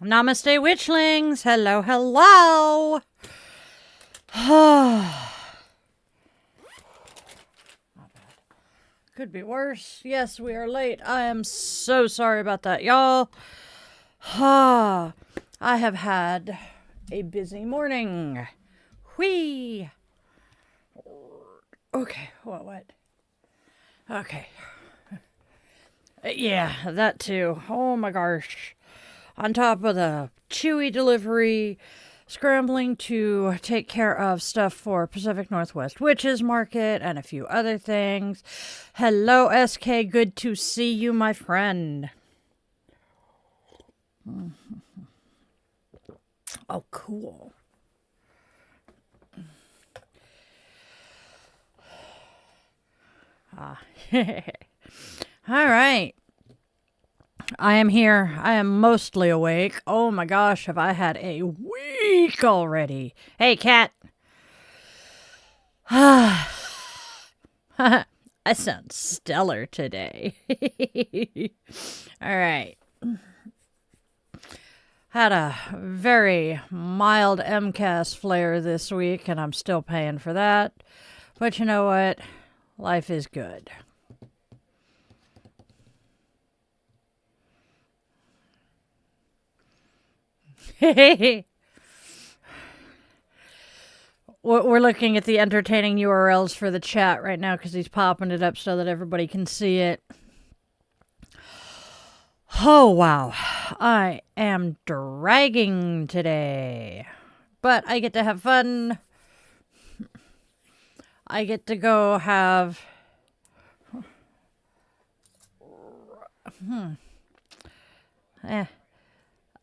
Namaste, Witchlings. Hello, hello. Could be worse. Yes, we are late. I am so sorry about that, y'all. I have had a busy morning. Whee. Okay, what? Okay. Yeah, that too. Oh my gosh. On top of the Chewy delivery, scrambling to take care of stuff for Pacific Northwest Witches Market and a few other things. Hello, SK. Good to see you, my friend. Oh, cool. All right. I am here. I am mostly awake. Oh my gosh, have I had a week already. Hey, cat. I sound stellar today. All right. Had a very mild MCAS flare this week, and I'm still paying for that. But you know what? Life is good. We're looking at the entertaining URLs for the chat right now because he's popping it up so that everybody can see it. Oh, wow. I am dragging today. But I get to have fun. I get to go have...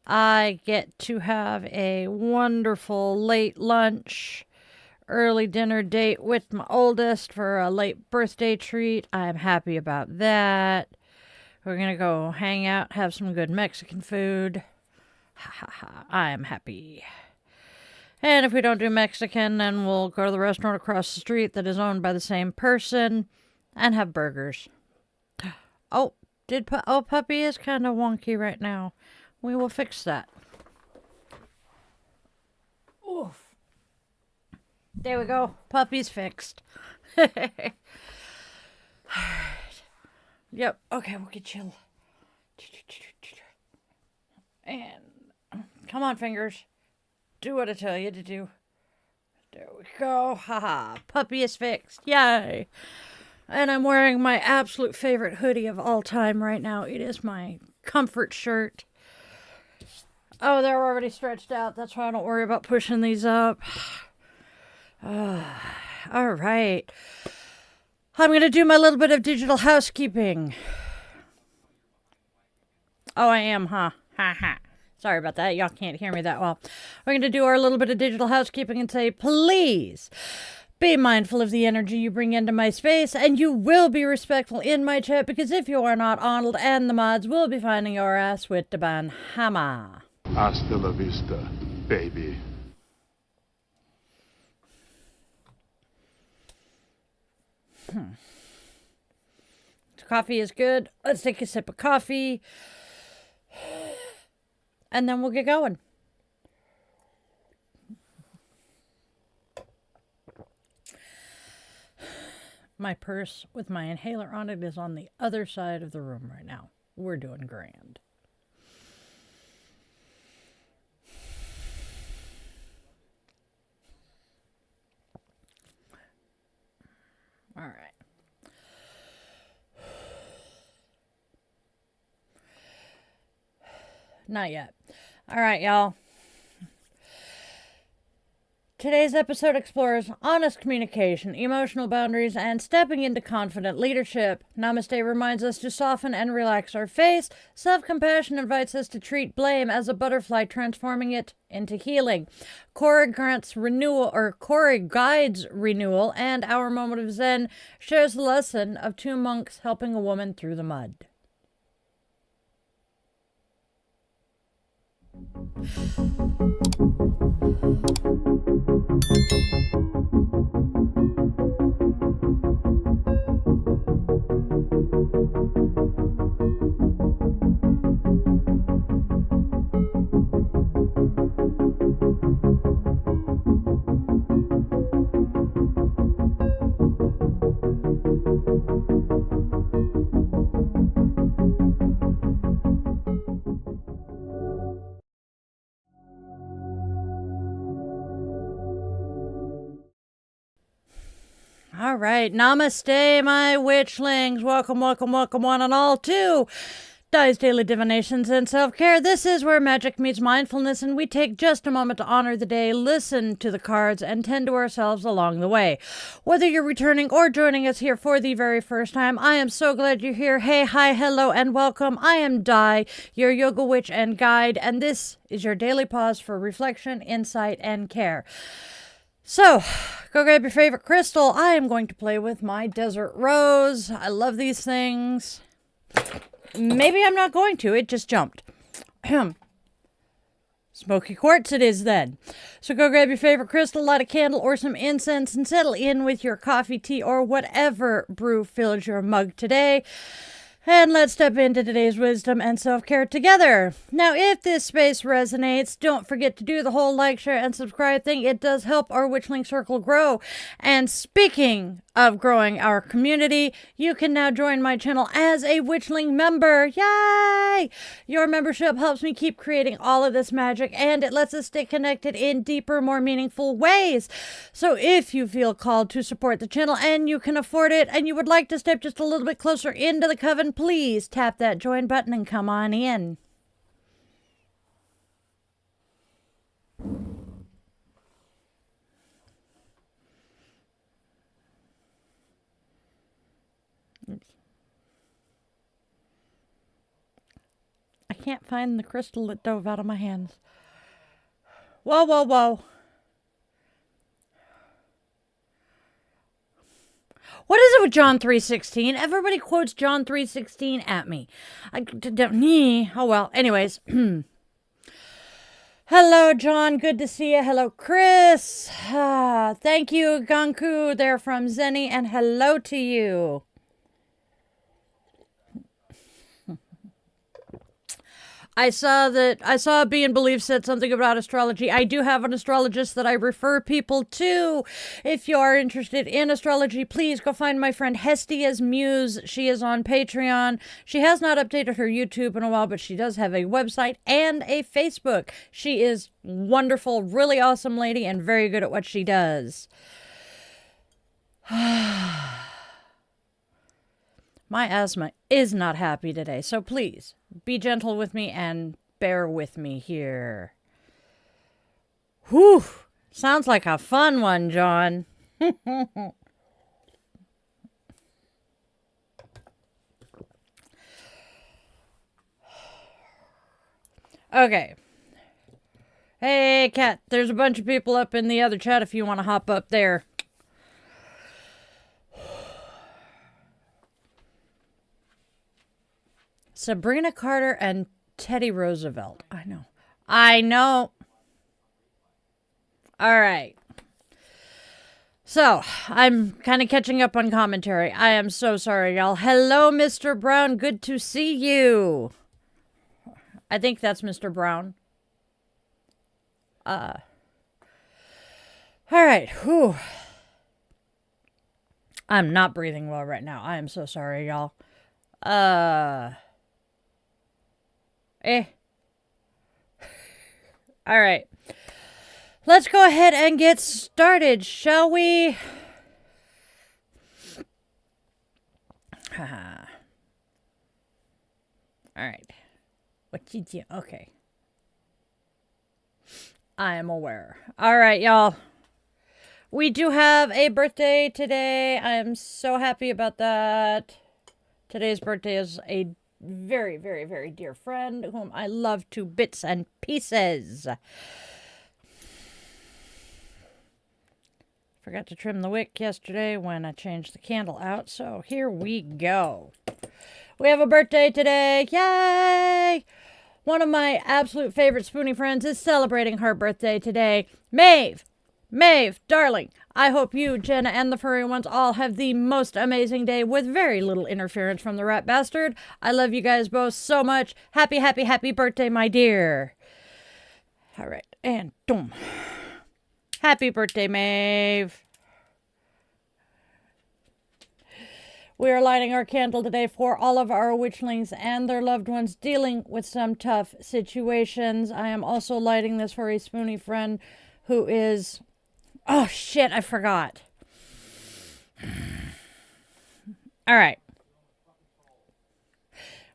I get to have a wonderful late lunch, early dinner date with my oldest for a late birthday treat. I'm happy about that. We're going to go hang out, have some good Mexican food. Ha ha ha. I am happy. And if we don't do Mexican, then we'll go to the restaurant across the street that is owned by the same person and have burgers. Oh, Puppy is kind of wonky right now. We will fix that. Oof. There we go. Puppy's fixed. Yep. Okay, we can chill. And come on, fingers. Do what I tell you to do. There we go. Haha. Puppy is fixed. Yay. And I'm wearing my absolute favorite hoodie of all time right now. It is my comfort shirt. Oh, they're already stretched out. That's why I don't worry about pushing these up. All right. I'm going to do my little bit of digital housekeeping. Oh, I am, huh? Ha ha. Sorry about that. Y'all can't hear me that well. We're going to do our little bit of digital housekeeping and say, please be mindful of the energy you bring into my space, and you will be respectful in my chat, because if you are not, Arnold and the mods will be finding your ass with the ban hammer. Hasta la vista, baby. Coffee is good. Let's take a sip of coffee. And then we'll get going. My purse with my inhaler on it is on the other side of the room right now. We're doing grand. All right. Not yet. All right, y'all. Today's episode explores honest communication, emotional boundaries, and stepping into confident leadership. Namaste reminds us to soften and relax our face. Self-compassion invites us to treat blame as a butterfly, transforming it into healing. Corey guides renewal, and our moment of Zen shares the lesson of two monks helping a woman through the mud. All right. Namaste, my witchlings. Welcome, welcome, welcome one and all to Daily Divinations and Self-Care. This is where magic meets mindfulness, and we take just a moment to honor the day, listen to the cards, and tend to ourselves along the way. Whether you're returning or joining us here for the very first time, I am so glad you're here. Hey, hi, hello, and welcome. I am Di, your yoga witch and guide, and this is your daily pause for reflection, insight, and care. So, go grab your favorite crystal. I am going to play with my desert rose. I love these things. Maybe I'm not going to. It just jumped. Smoky quartz it is then. So go grab your favorite crystal, light a candle or some incense, and settle in with your coffee, tea, or whatever brew fills your mug today. And let's step into today's wisdom and self-care together. Now, if this space resonates, don't forget to do the whole like, share, and subscribe thing. It does help our Witchling circle grow. And speaking of growing our community, you can now join my channel as a Witchling member. Yay! Your membership helps me keep creating all of this magic, and it lets us stay connected in deeper, more meaningful ways. So if you feel called to support the channel and you can afford it, and you would like to step just a little bit closer into the coven, please tap that join button and come on in. I can't find the crystal that dove out of my hands. Whoa, whoa, whoa. What is it with John 3:16? Everybody quotes John 3:16 at me. Oh, well, anyways. Hello, John. Good to see you. Hello, Chris. Thank you, Ganku. They're from Zenny, and hello to you. I saw Be and Believe said something about astrology. I do have an astrologist that I refer people to. If you are interested in astrology, please go find my friend Hestia's Muse. She is on Patreon. She has not updated her YouTube in a while, but she does have a website and a Facebook. She is wonderful, really awesome lady, and very good at what she does. My asthma is not happy today, so please be gentle with me and bear with me here. Whew! Sounds like a fun one, John. Okay. Hey, Kat, there's a bunch of people up in the other chat if you want to hop up there. Sabrina Carter and Teddy Roosevelt. I know. All right. So, I'm kind of catching up on commentary. I am so sorry, y'all. Hello, Mr. Brown. Good to see you. I think that's Mr. Brown. All right. Whew. I'm not breathing well right now. I am so sorry, y'all. All right. Let's go ahead and get started, shall we? All right. What you do? Okay. I am aware. All right, y'all. We do have a birthday today. I am so happy about that. Today's birthday is a very, very, very dear friend whom I love to bits and pieces. Forgot to trim the wick yesterday when I changed the candle out, so here we go. We have a birthday today. Yay! One of my absolute favorite spoonie friends is celebrating her birthday today. Maeve, darling, I hope you, Jenna, and the furry ones all have the most amazing day with very little interference from the rat bastard. I love you guys both so much. Happy, happy, happy birthday, my dear. All right, and boom. Happy birthday, Maeve. We are lighting our candle today for all of our witchlings and their loved ones dealing with some tough situations. I am also lighting this for a spoonie friend who is... Oh, shit, I forgot. All right.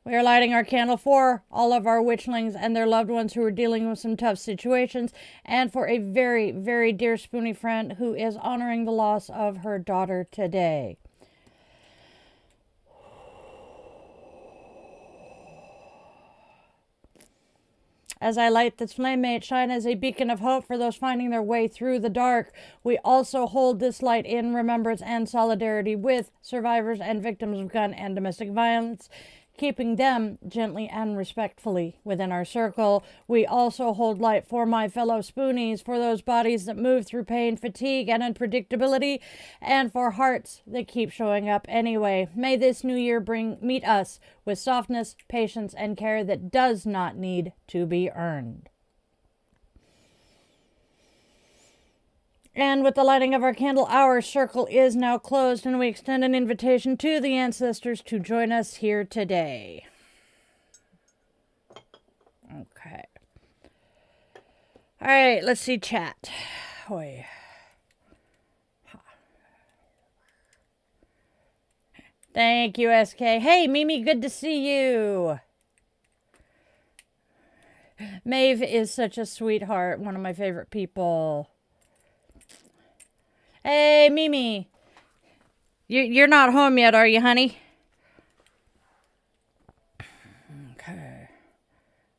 We are lighting our candle for all of our witchlings and their loved ones who are dealing with some tough situations, and for a very, very dear Spoonie friend who is honoring the loss of her daughter today. As I light this flame, may it shine as a beacon of hope for those finding their way through the dark. We also hold this light in remembrance and solidarity with survivors and victims of gun and domestic violence, keeping them gently and respectfully within our circle. We also hold light for my fellow Spoonies, for those bodies that move through pain, fatigue, and unpredictability, and for hearts that keep showing up anyway. May this new year meet us with softness, patience, and care that does not need to be earned. And with the lighting of our candle, our circle is now closed, and we extend an invitation to the ancestors to join us here today. Okay. All right, let's see chat. Oy. Thank you, SK. Hey, Mimi, good to see you. Maeve is such a sweetheart, one of my favorite people. Hey, Mimi. You're not home yet, are you, honey? Okay.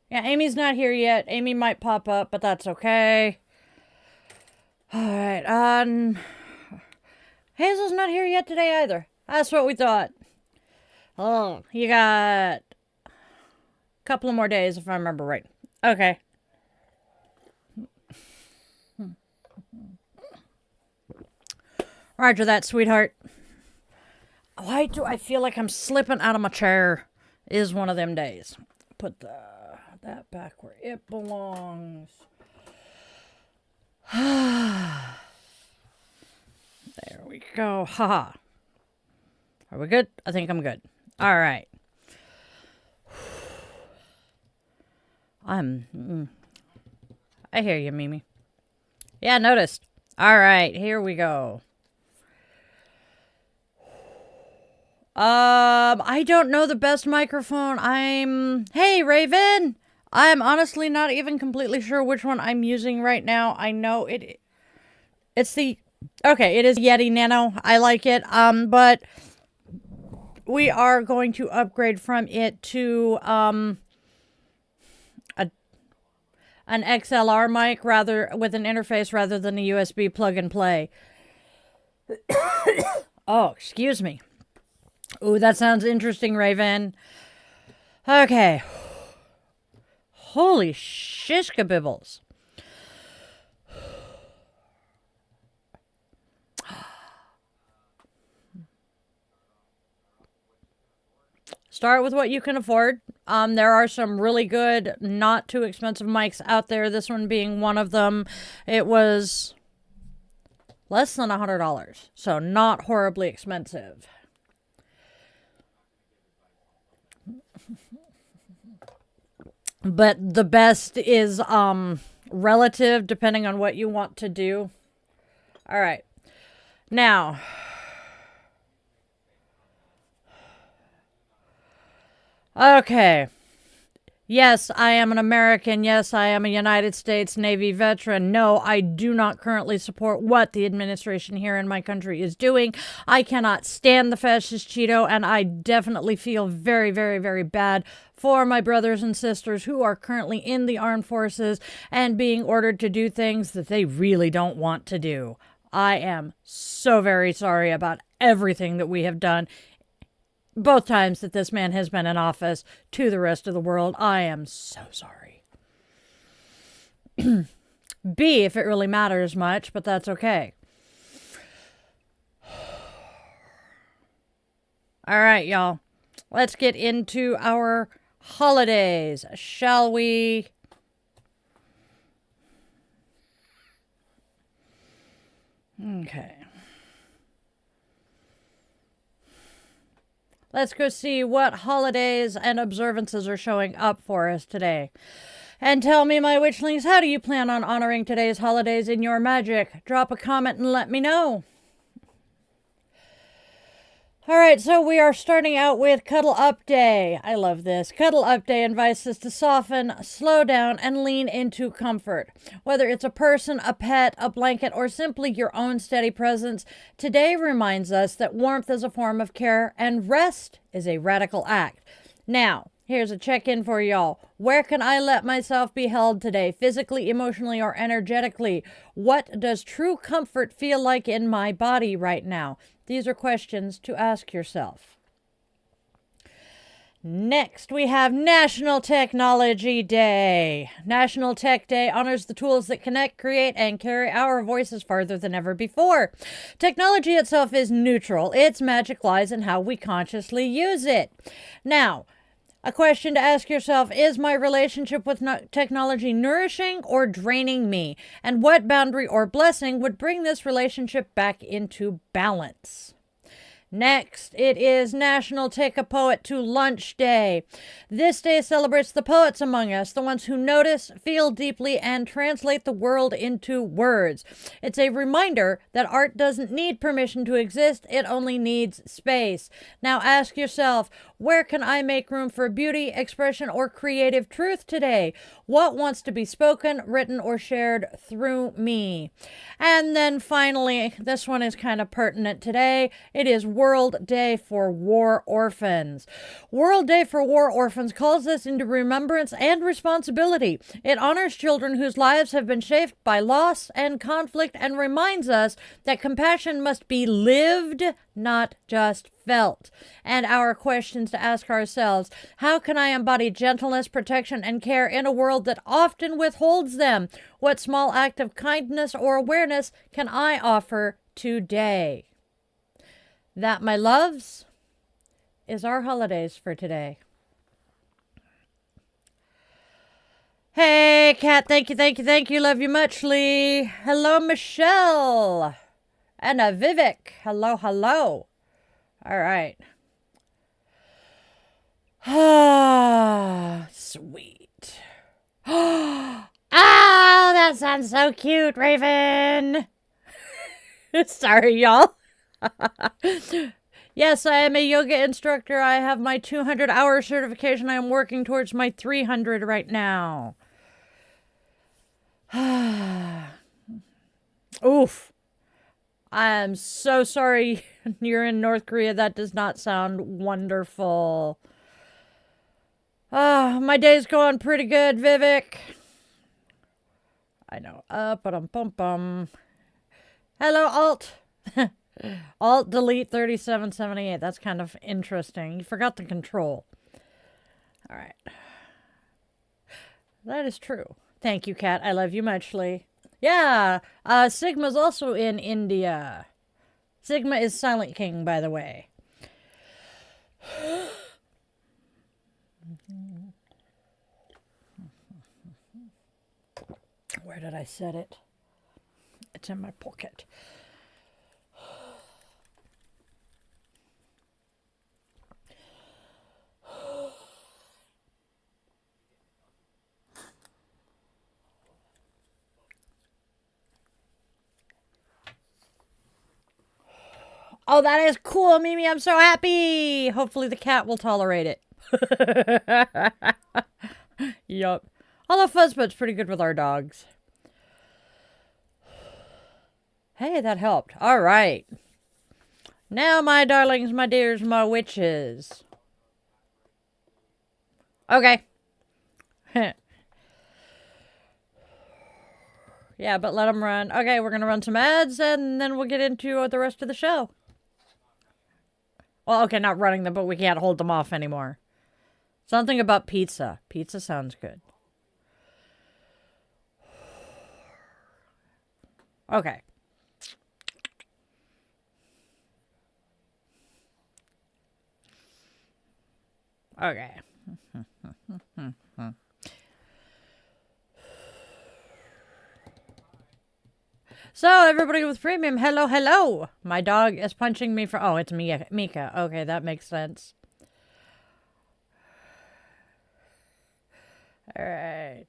Yeah, Amy's not here yet. Amy might pop up, but that's okay. All right. Hazel's not here yet today either. That's what we thought. Oh, you got a couple of more days if I remember right. Okay. Roger that, sweetheart. Why do I feel like I'm slipping out of my chair? Is one of them days. Put that back where it belongs. There we go. Haha. Are we good? I think I'm good. All right. I hear you, Mimi. Yeah, noticed. All right, here we go. I don't know the best microphone. Hey, Raven. I'm honestly not even completely sure which one I'm using right now. I know it is Yeti Nano. I like it. But we are going to upgrade from it to, an XLR mic with an interface rather than a USB plug and play. Oh, excuse me. Ooh, that sounds interesting, Raven. Okay. Holy shishkabibbles. Start with what you can afford. There are some really good, not too expensive mics out there. This one being one of them. It was less than $100, so not horribly expensive. But the best is relative, depending on what you want to do. All right. Now, okay. Yes, I am an American. Yes, I am a United States Navy veteran. No, I do not currently support what the administration here in my country is doing. I cannot stand the fascist Cheeto, and I definitely feel very, very, very bad for my brothers and sisters who are currently in the armed forces and being ordered to do things that they really don't want to do. I am so very sorry about everything that we have done both times that this man has been in office to the rest of the world. I am so sorry. B, if it really matters much, but that's okay. All right, y'all. Let's get into our holidays, shall we? Okay. Let's go see what holidays and observances are showing up for us today. And tell me, my witchlings, how do you plan on honoring today's holidays in your magic? Drop a comment and let me know. All right, so we are starting out with Cuddle Up Day. I love this. Cuddle Up Day invites us to soften, slow down, and lean into comfort. Whether it's a person, a pet, a blanket, or simply your own steady presence, today reminds us that warmth is a form of care and rest is a radical act. Now, here's a check-in for y'all. Where can I let myself be held today, physically, emotionally, or energetically? What does true comfort feel like in my body right now? These are questions to ask yourself. Next, we have National Technology Day. National Tech Day honors the tools that connect, create, and carry our voices farther than ever before. Technology itself is neutral. Its magic lies in how we consciously use it. Now, a question to ask yourself, is my relationship with technology nourishing or draining me? And what boundary or blessing would bring this relationship back into balance? Next, it is National Take a Poet to Lunch Day. This day celebrates the poets among us, the ones who notice, feel deeply, and translate the world into words. It's a reminder that art doesn't need permission to exist, it only needs space. Now ask yourself, where can I make room for beauty, expression, or creative truth today? What wants to be spoken, written, or shared through me? And then finally, this one is kind of pertinent today. It is World Day for War Orphans. World Day for War Orphans calls us into remembrance and responsibility. It honors children whose lives have been shaped by loss and conflict and reminds us that compassion must be lived, not just felt. And our questions to ask ourselves, how can I embody gentleness, protection, and care in a world that often withholds them? What small act of kindness or awareness can I offer today? That, my loves, is our holidays for today. Hey, Kat, thank you. Love you muchly. Hello, Michelle. And a Vivek. Hello. All right. Ah, sweet. Ah, that sounds so cute, Raven. Sorry, y'all. Yes, I am a yoga instructor. I have my 200-hour certification. I am working towards my 300 right now. Oof. I'm so sorry you're in North Korea. That does not sound wonderful. My day's going pretty good, Vivek. I know. Bum. Hello, Alt. Alt delete 3778. That's kind of interesting. You forgot the control. All right. That is true. Thank you, Kat. I love you muchly. Yeah, Sigma's also in India. Sigma is Silent King, by the way. Where did I set it? It's in my pocket. Oh, that is cool, Mimi. I'm so happy. Hopefully the cat will tolerate it. Yup. Although Fuzzbud's pretty good with our dogs. Hey, that helped. All right. Now, my darlings, my dears, my witches. Okay. Yeah, but let them run. Okay, we're going to run some ads, and then we'll get into the rest of the show. Well, okay, not running them, but we can't hold them off anymore. Something about pizza. Pizza sounds good. Okay. Okay. So, everybody with premium, hello. My dog is punching me for... Oh, it's Mika. Okay, that makes sense. All right.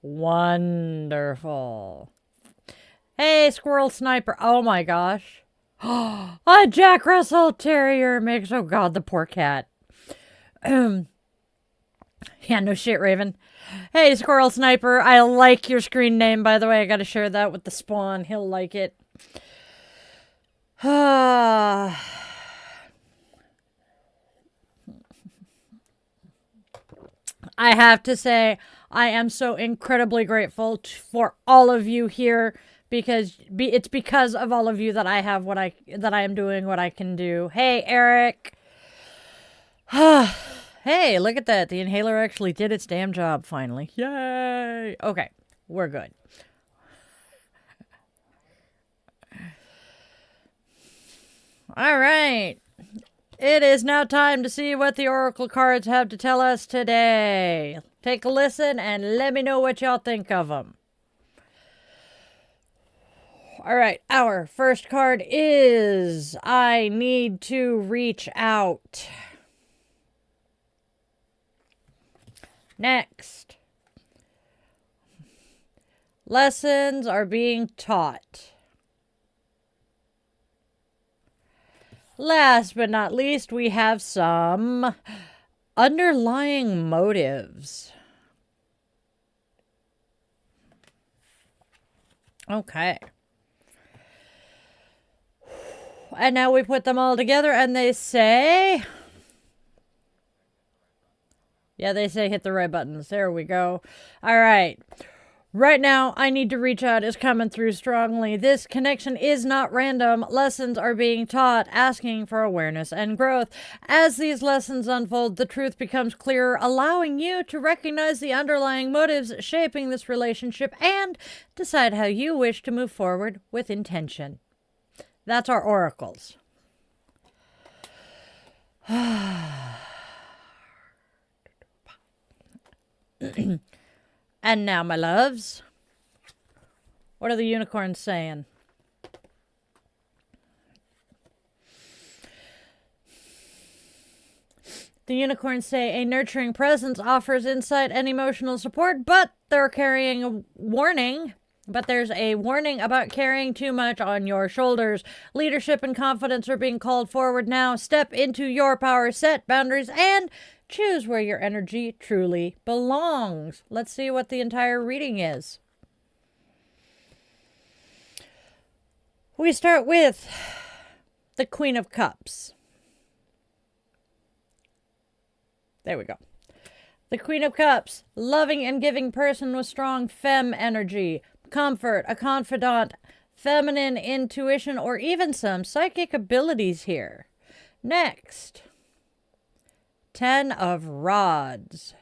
Wonderful. Hey, Squirrel Sniper. Oh my gosh. A Jack Russell Terrier mix. Oh god, the poor cat. Yeah, no shit, Raven. Hey, Squirrel Sniper. I like your screen name, by the way. I gotta share that with the spawn. He'll like it. I have to say, I am so incredibly grateful for all of you here because it's because of all of you that I have that I am doing what I can do. Hey, Eric. Hey, look at that. The inhaler actually did its damn job finally. Yay. Okay, we're good. All right. It is now time to see what the Oracle cards have to tell us today. Take a listen and let me know what y'all think of them. All right, our first card is I need to reach out. Next, lessons are being taught. Last but not least, we have some underlying motives. Okay. And now we put them all together and they say... Yeah, they say hit the right buttons. There we go. All right. Right now, I need to reach out is coming through strongly. This connection is not random. Lessons are being taught, asking for awareness and growth. As these lessons unfold, the truth becomes clearer, allowing you to recognize the underlying motives shaping this relationship and decide how you wish to move forward with intention. That's our oracles. And now, my loves, what are the unicorns saying? The unicorns say a nurturing presence offers insight and emotional support, but they're carrying a warning. But there's a warning about carrying too much on your shoulders. Leadership and confidence are being called forward now. Step into your power, set boundaries, and choose where your energy truly belongs. Let's see what the entire reading is. We start with the Queen of Cups. There we go. The Queen of Cups, loving and giving person with strong femme energy, comfort, a confidant, feminine intuition, or even some psychic abilities here. Next, 10 of Rods.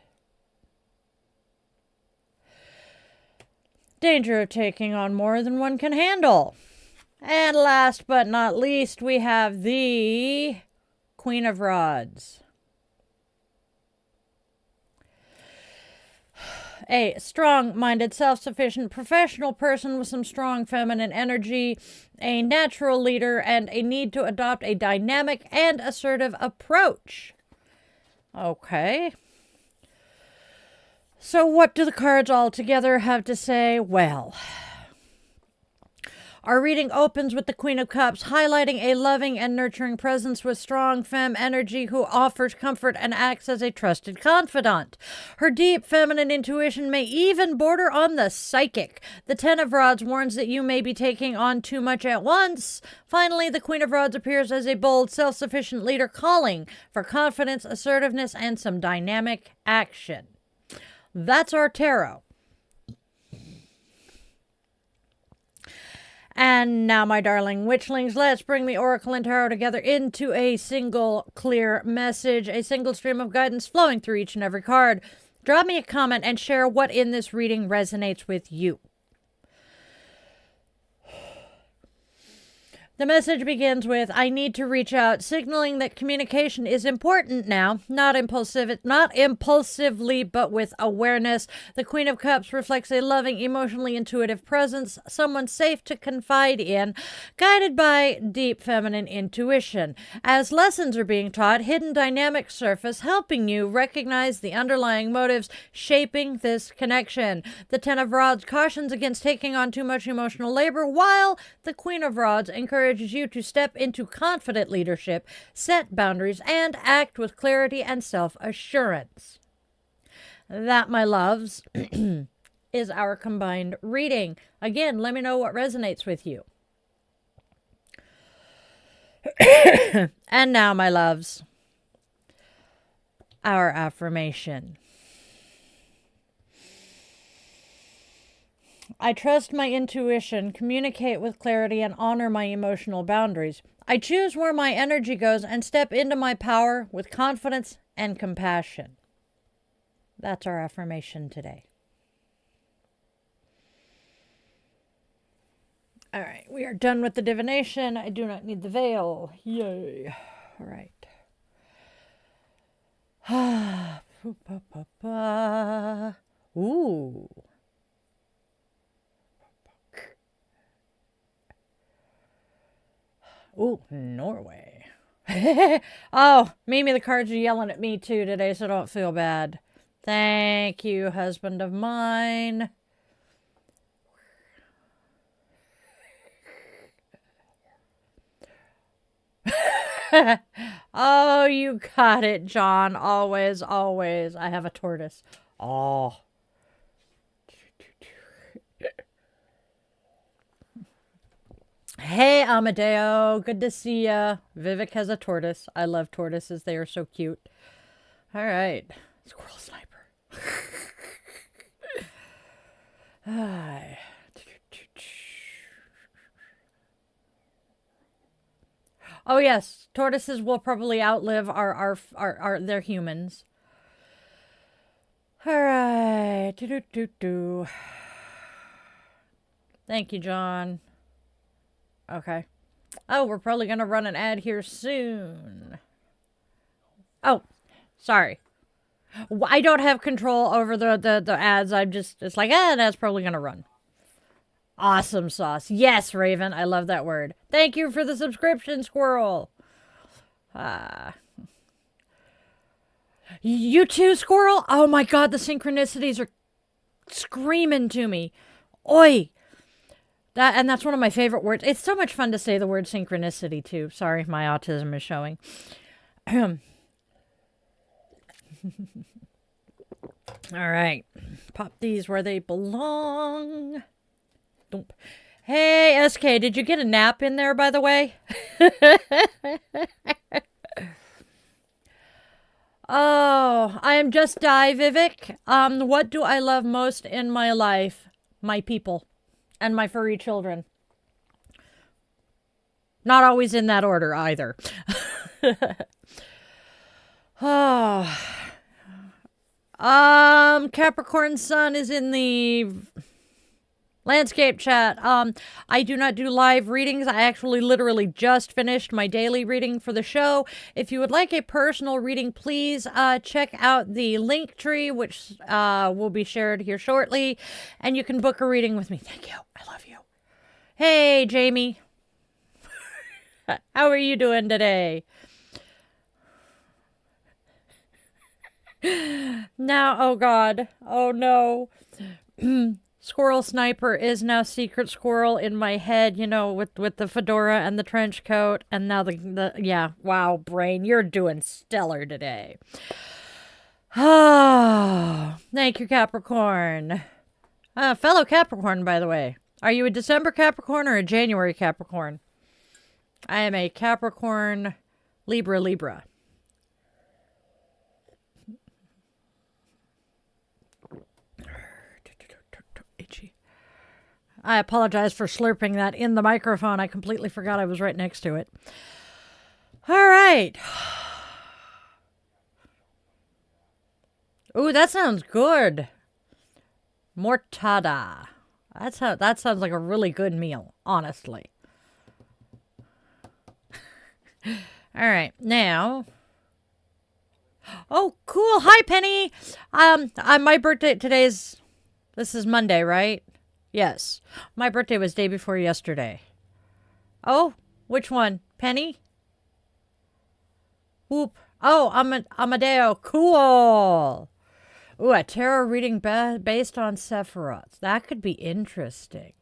Danger of taking on more than one can handle. And last but not least, we have the Queen of Rods. A strong-minded, self-sufficient, professional person with some strong feminine energy, a natural leader, and a need to adopt a dynamic and assertive approach. Okay. So what do the cards all together have to say? Well, our reading opens with the Queen of Cups, highlighting a loving and nurturing presence with strong femme energy who offers comfort and acts as a trusted confidant. Her deep feminine intuition may even border on the psychic. The 10 of Rods warns that you may be taking on too much at once. Finally, the Queen of Rods appears as a bold, self-sufficient leader calling for confidence, assertiveness, and some dynamic action. That's our tarot. And now, my darling witchlings, let's bring the oracle and tarot together into a single clear message, a single stream of guidance flowing through each and every card. Drop me a comment and share what in this reading resonates with you. The message begins with, I need to reach out, signaling that communication is important now, not impulsively, but with awareness. The Queen of Cups reflects a loving, emotionally intuitive presence, someone safe to confide in, guided by deep feminine intuition. As lessons are being taught, hidden dynamics surface, helping you recognize the underlying motives shaping this connection. The Ten of Rods cautions against taking on too much emotional labor, while the Queen of Rods encourages you to step into confident leadership, set boundaries, and act with clarity and self-assurance. That, my loves, is our combined reading. Again, let me know what resonates with you. And now, my loves, our affirmation. I trust my intuition, communicate with clarity, and honor my emotional boundaries. I choose where my energy goes and step into my power with confidence and compassion. That's our affirmation today. All right, we are done with the divination. I do not need the veil. Yay. All right. Ooh. Ooh, Norway. Oh, Mimi, the cards are yelling at me too today, so don't feel bad. Thank you, husband of mine. Oh, you got it, John. Always, always. I have a tortoise. Oh. Hey, Amadeo. Good to see ya. Vivek has a tortoise. I love tortoises. They are so cute. All right. Squirrel sniper. Hi. Oh, yes. Tortoises will probably outlive their humans. All right. Thank you, John. Okay. Oh, we're probably going to run an ad here soon. Oh, sorry. I don't have control over the ads. It's like, that's probably going to run. Awesome sauce. Yes, Raven. I love that word. Thank you for the subscription, Squirrel. You too, Squirrel? Oh my God, the synchronicities are screaming to me. Oi. That's one of my favorite words. It's so much fun to say the word synchronicity, too. Sorry, my autism is showing. All right. Pop these where they belong. Doomp. Hey, SK, did you get a nap in there, by the way? Oh, I am just Vivek. What do I love most in my life? My people. And my furry children. Not always in that order either. Oh. Capricorn Sun is in the landscape chat. I do not do live readings. I actually literally just finished my daily reading for the show. If you would like a personal reading, please check out the link tree, which will be shared here shortly, and you can book a reading with me. Thank you. I love you. Hey, Jamie. How are you doing today? Now, oh God. Oh no. Squirrel Sniper is now Secret Squirrel in my head, you know, with the fedora and the trench coat. And now yeah, wow, brain, you're doing stellar today. Oh, thank you, Capricorn. Fellow Capricorn, by the way. Are you a December Capricorn or a January Capricorn? I am a Capricorn Libra. I apologize for slurping that in the microphone. I completely forgot I was right next to it. All right. Ooh, that sounds good. Mortada. That sounds like a really good meal, honestly. All right, now. Oh, cool. Hi, Penny. My birthday this is Monday, right? Yes. My birthday was day before yesterday. Oh, which one? Penny? Whoop. Oh, Amadeo. Cool. Ooh, a tarot reading based on Sephiroth. That could be interesting.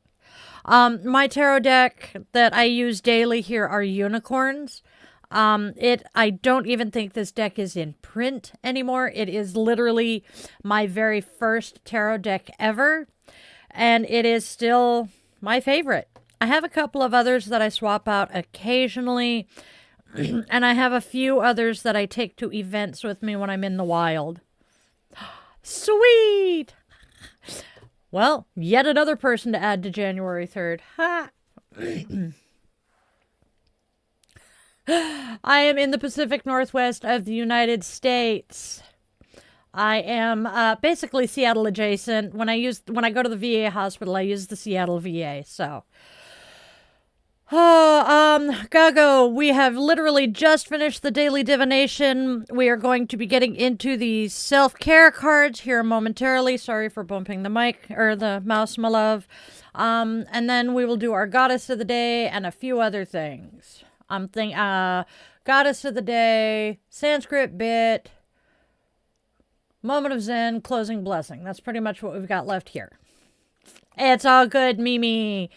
My tarot deck that I use daily here are unicorns. I don't even think this deck is in print anymore. It is literally my very first tarot deck ever, and it is still my favorite. I have a couple of others that I swap out occasionally, and I have a few others that I take to events with me when I'm in the wild. Sweet! Well, yet another person to add to January 3rd. Ha! I am in the Pacific Northwest of the United States. I am basically Seattle adjacent. When I go to the VA hospital, I use the Seattle VA. So, Gago, we have literally just finished the daily divination. We are going to be getting into the self-care cards here momentarily. Sorry for bumping the mic or the mouse, my love. And then we will do our goddess of the day and a few other things. Goddess of the day, Sanskrit bit, moment of Zen, closing blessing. That's pretty much what we've got left here. It's all good, Mimi.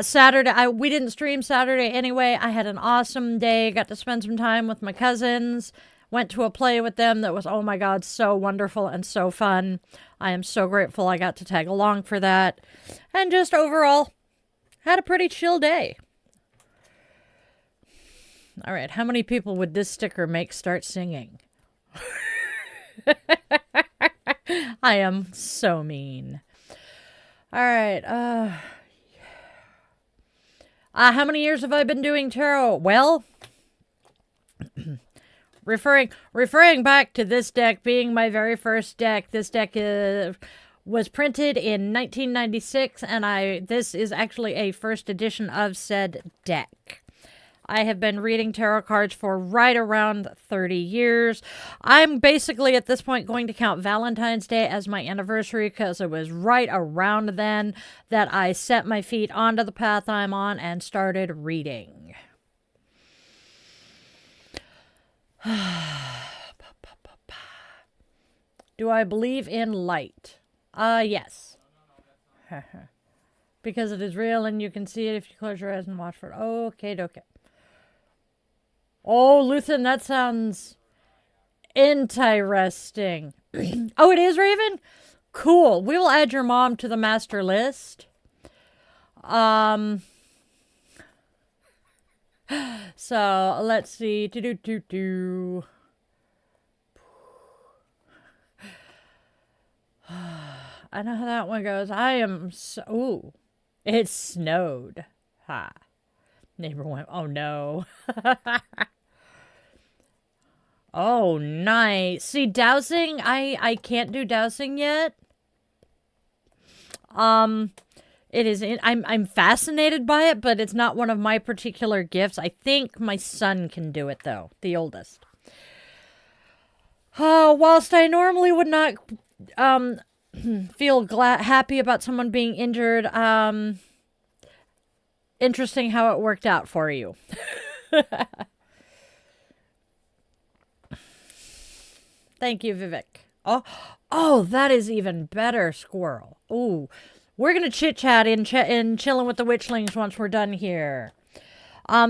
Saturday, we didn't stream Saturday anyway. I had an awesome day. Got to spend some time with my cousins. Went to a play with them that was, oh my God, so wonderful and so fun. I am so grateful I got to tag along for that. And just overall, had a pretty chill day. All right, how many people would this sticker make start singing? I am so mean. All right, how many years have I been doing tarot? Well, referring back to this deck being my very first deck, this deck was printed in 1996, and this is actually a first edition of said deck. I have been reading tarot cards for right around 30 years. I'm basically at this point going to count Valentine's Day as my anniversary because it was right around then that I set my feet onto the path I'm on and started reading. Do I believe in light? Yes. Because it is real and you can see it if you close your eyes and watch for it. Okay. Oh, Luthen, that sounds interesting. Oh, it is Raven? Cool. We will add your mom to the master list. So, let's see. I know how that one goes. I am so... Ooh. It snowed. Ha. Neighbor went, oh no. Oh, nice. See, dowsing, I can't do dowsing yet. It is, I'm fascinated by it, but it's not one of my particular gifts. I think my son can do it though, the oldest. Whilst I normally would not, feel happy about someone being injured, interesting how it worked out for you. Thank you, Vivek. Oh, that is even better, Squirrel. Ooh, we're going to chit-chat in Chilling with the Witchlings once we're done here.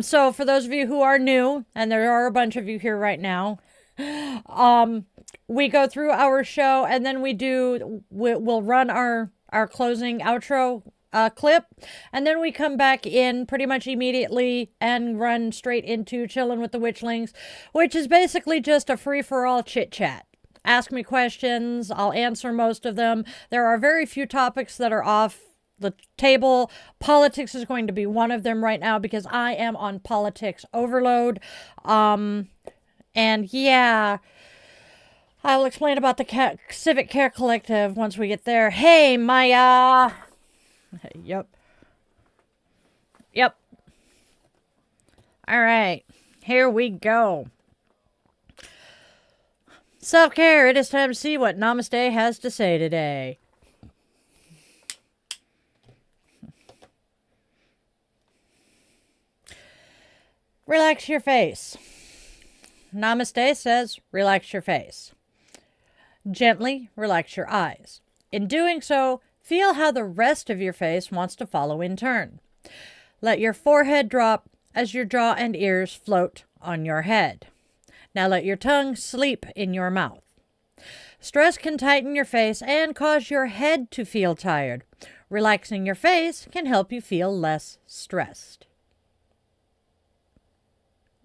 So for those of you who are new, and there are a bunch of you here right now, we go through our show and then we'll run our closing outro clip, and then we come back in pretty much immediately and run straight into Chilling with the Witchlings, which is basically just a free-for-all chit-chat. Ask me questions, I'll answer most of them. There are very few topics that are off the table. Politics is going to be one of them right now because I am on politics overload. And yeah, I'll explain about the Civic Care Collective once we get there. Hey, Maya! Yep. All right. Here we go. Self-care. It is time to see what Namaste has to say today. Relax your face. Namaste says, relax your face. Gently relax your eyes. In doing so, feel how the rest of your face wants to follow in turn. Let your forehead drop as your jaw and ears float on your head. Now let your tongue sleep in your mouth. Stress can tighten your face and cause your head to feel tired. Relaxing your face can help you feel less stressed.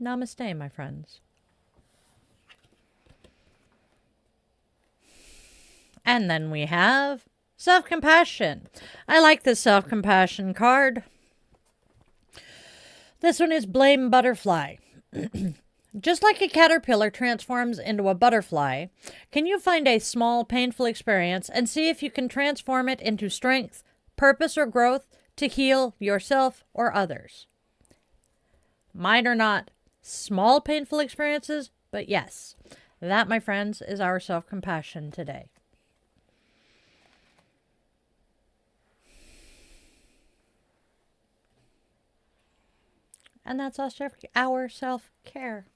Namaste, my friends. And then we have self-compassion. I like this self-compassion card. This one is Blame Butterfly. Just like a caterpillar transforms into a butterfly, can you find a small, painful experience and see if you can transform it into strength, purpose, or growth to heal yourself or others? Mine are not small, painful experiences, but yes, that, my friends, is our self-compassion today. And that's us, our self-care.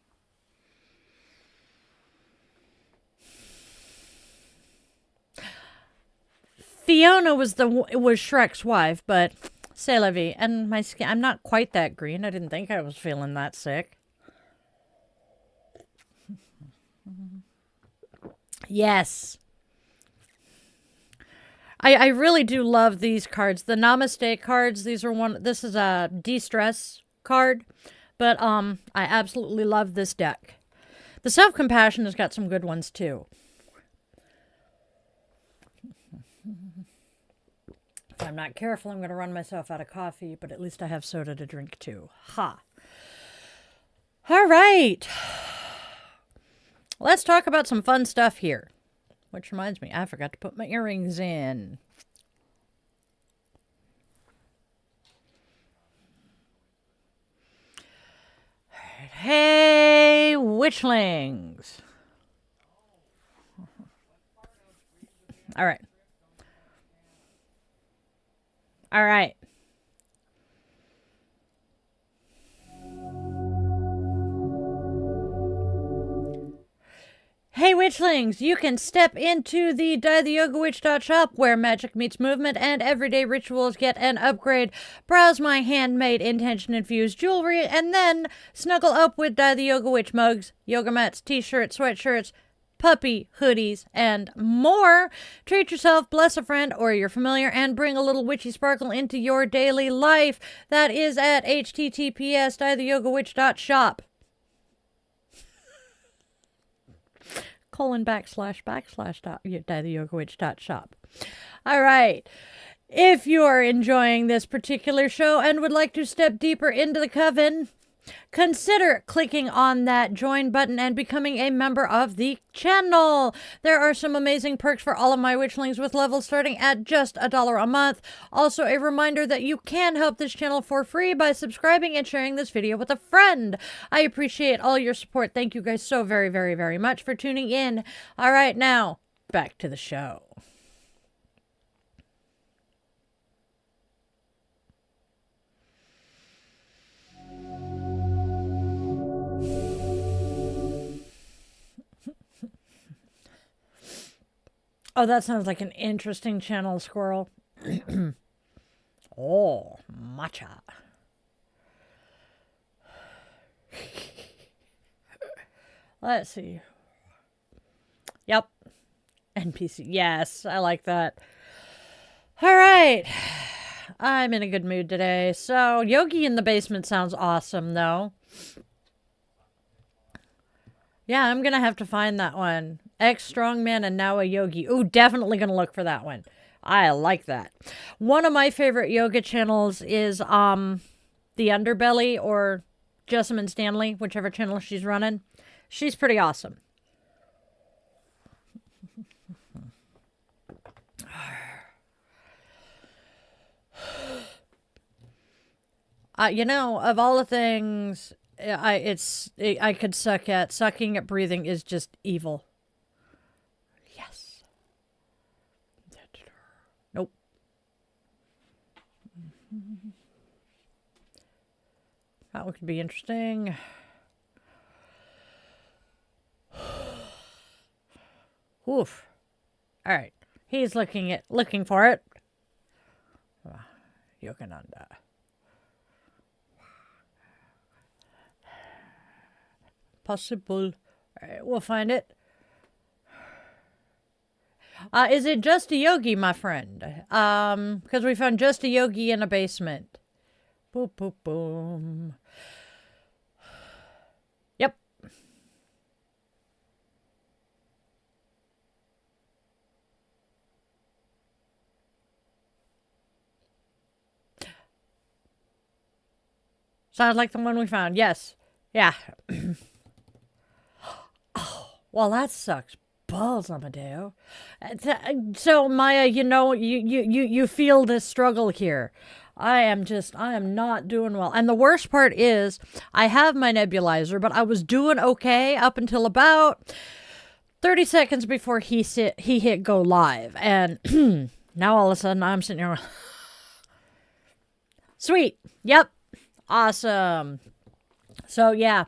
Fiona was Shrek's wife, but c'est la vie. And my skin, I'm not quite that green. I didn't think I was feeling that sick. Yes. I really do love these cards. The Namaste cards, this is a de-stress card, but I absolutely love this deck. The self-compassion has got some good ones too. If I'm not careful, I'm going to run myself out of coffee, but at least I have soda to drink too. Ha! All right. Let's talk about some fun stuff here. Which reminds me, I forgot to put my earrings in. Hey, Witchlings. All right. All right. Hey Witchlings, you can step into the DieTheYogaWitch.shop where magic meets movement and everyday rituals get an upgrade. Browse my handmade intention-infused jewelry and then snuggle up with Die the Yoga Witch mugs, yoga mats, t-shirts, sweatshirts, puppy hoodies, and more. Treat yourself, bless a friend or your familiar, and bring a little witchy sparkle into your daily life. That is at https://DieTheYogaWitch.shop. //DieTheYogaWitch.shop. All right. If you are enjoying this particular show and would like to step deeper into the coven, consider clicking on that join button and becoming a member of the channel. There are some amazing perks for all of my witchlings with levels starting at just $1 a month. Also, a reminder that you can help this channel for free by subscribing and sharing this video with a friend. I appreciate all your support. Thank you guys so very, very, very much for tuning in. All right, now back to the show. Oh, that sounds like an interesting channel, squirrel. Oh, matcha. Let's see. Yep. NPC. Yes, I like that. All right. I'm in a good mood today. So, Yogi in the Basement sounds awesome, though. Yeah, I'm going to have to find that one. Ex-strongman and now a yogi. Ooh, definitely going to look for that one. I like that. One of my favorite yoga channels is The Underbelly or Jessamine Stanley, whichever channel she's running. She's pretty awesome. You know, of all the things, I could sucking at breathing is just evil. Yes. Nope. That one could be interesting. Oof. All right. He's looking for it. Yogananda. Possible. All right, we'll find it. Is it just a yogi, my friend? Because we found just a yogi in a basement. Boom, boom, boom. Yep. Sounds like the one we found. Yes. Yeah. Oh, well, that sucks balls, Amadeo. So, Maya, you feel this struggle here. I am not doing well. And the worst part is I have my nebulizer, but I was doing okay up until about 30 seconds before he hit go live. And now all of a sudden I'm sitting here. Sweet. Yep. Awesome. So yeah.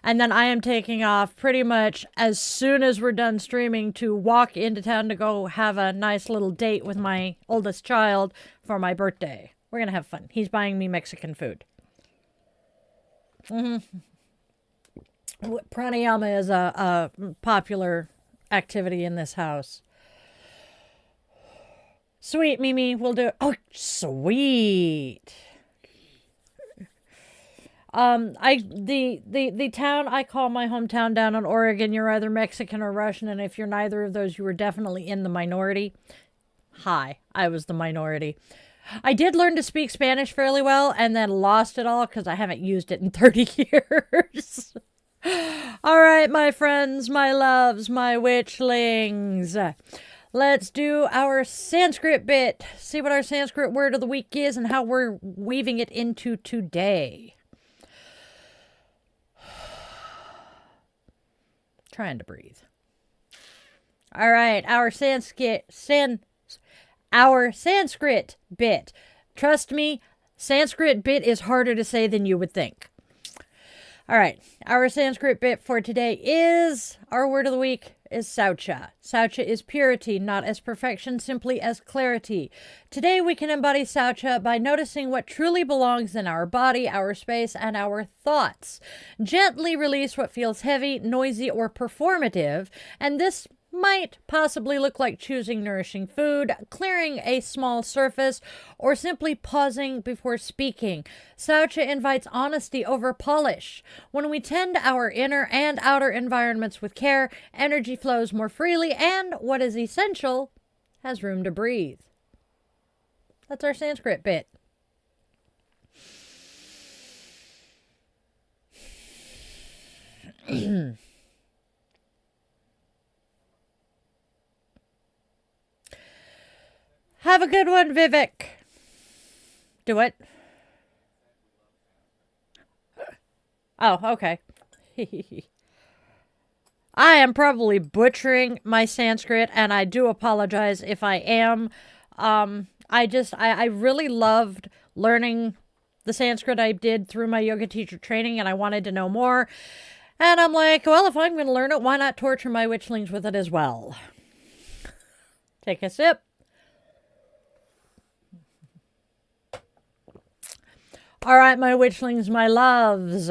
And then I am taking off pretty much as soon as we're done streaming to walk into town to go have a nice little date with my oldest child for my birthday. We're going to have fun. He's buying me Mexican food. Pranayama is a popular activity in this house. Sweet, Mimi. We'll do it. Oh, sweet. The town I call my hometown down in Oregon, you're either Mexican or Russian, and if you're neither of those, you were definitely in the minority. Hi, I was the minority. I did learn to speak Spanish fairly well, and then lost it all because I haven't used it in 30 years. All right, my friends, my loves, my witchlings. Let's do our Sanskrit bit. See what our Sanskrit word of the week is and how we're weaving it into today. Trying to breathe. All right, our Sanskrit bit. Trust me, Sanskrit bit is harder to say than you would think. All right, our Sanskrit bit for today is, our word of the week is Saucha. Saucha is purity, not as perfection, simply as clarity. Today we can embody Saucha by noticing what truly belongs in our body, our space, and our thoughts. Gently release what feels heavy, noisy, or performative, and this might possibly look like choosing nourishing food, clearing a small surface, or simply pausing before speaking. Saucha invites honesty over polish. When we tend our inner and outer environments with care, energy flows more freely, and what is essential has room to breathe. That's our Sanskrit bit. Have a good one, Vivek. Do it. Oh, okay. I am probably butchering my Sanskrit, and I do apologize if I am. I really loved learning the Sanskrit I did through my yoga teacher training, and I wanted to know more. And I'm like, well, if I'm going to learn it, why not torture my witchlings with it as well? Take a sip. All right, my witchlings, my loves.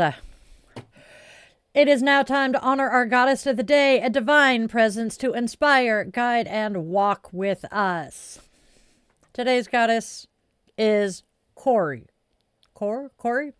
It is now time to honor our goddess of the day, a divine presence to inspire, guide, and walk with us. Today's goddess is Kori. Kori?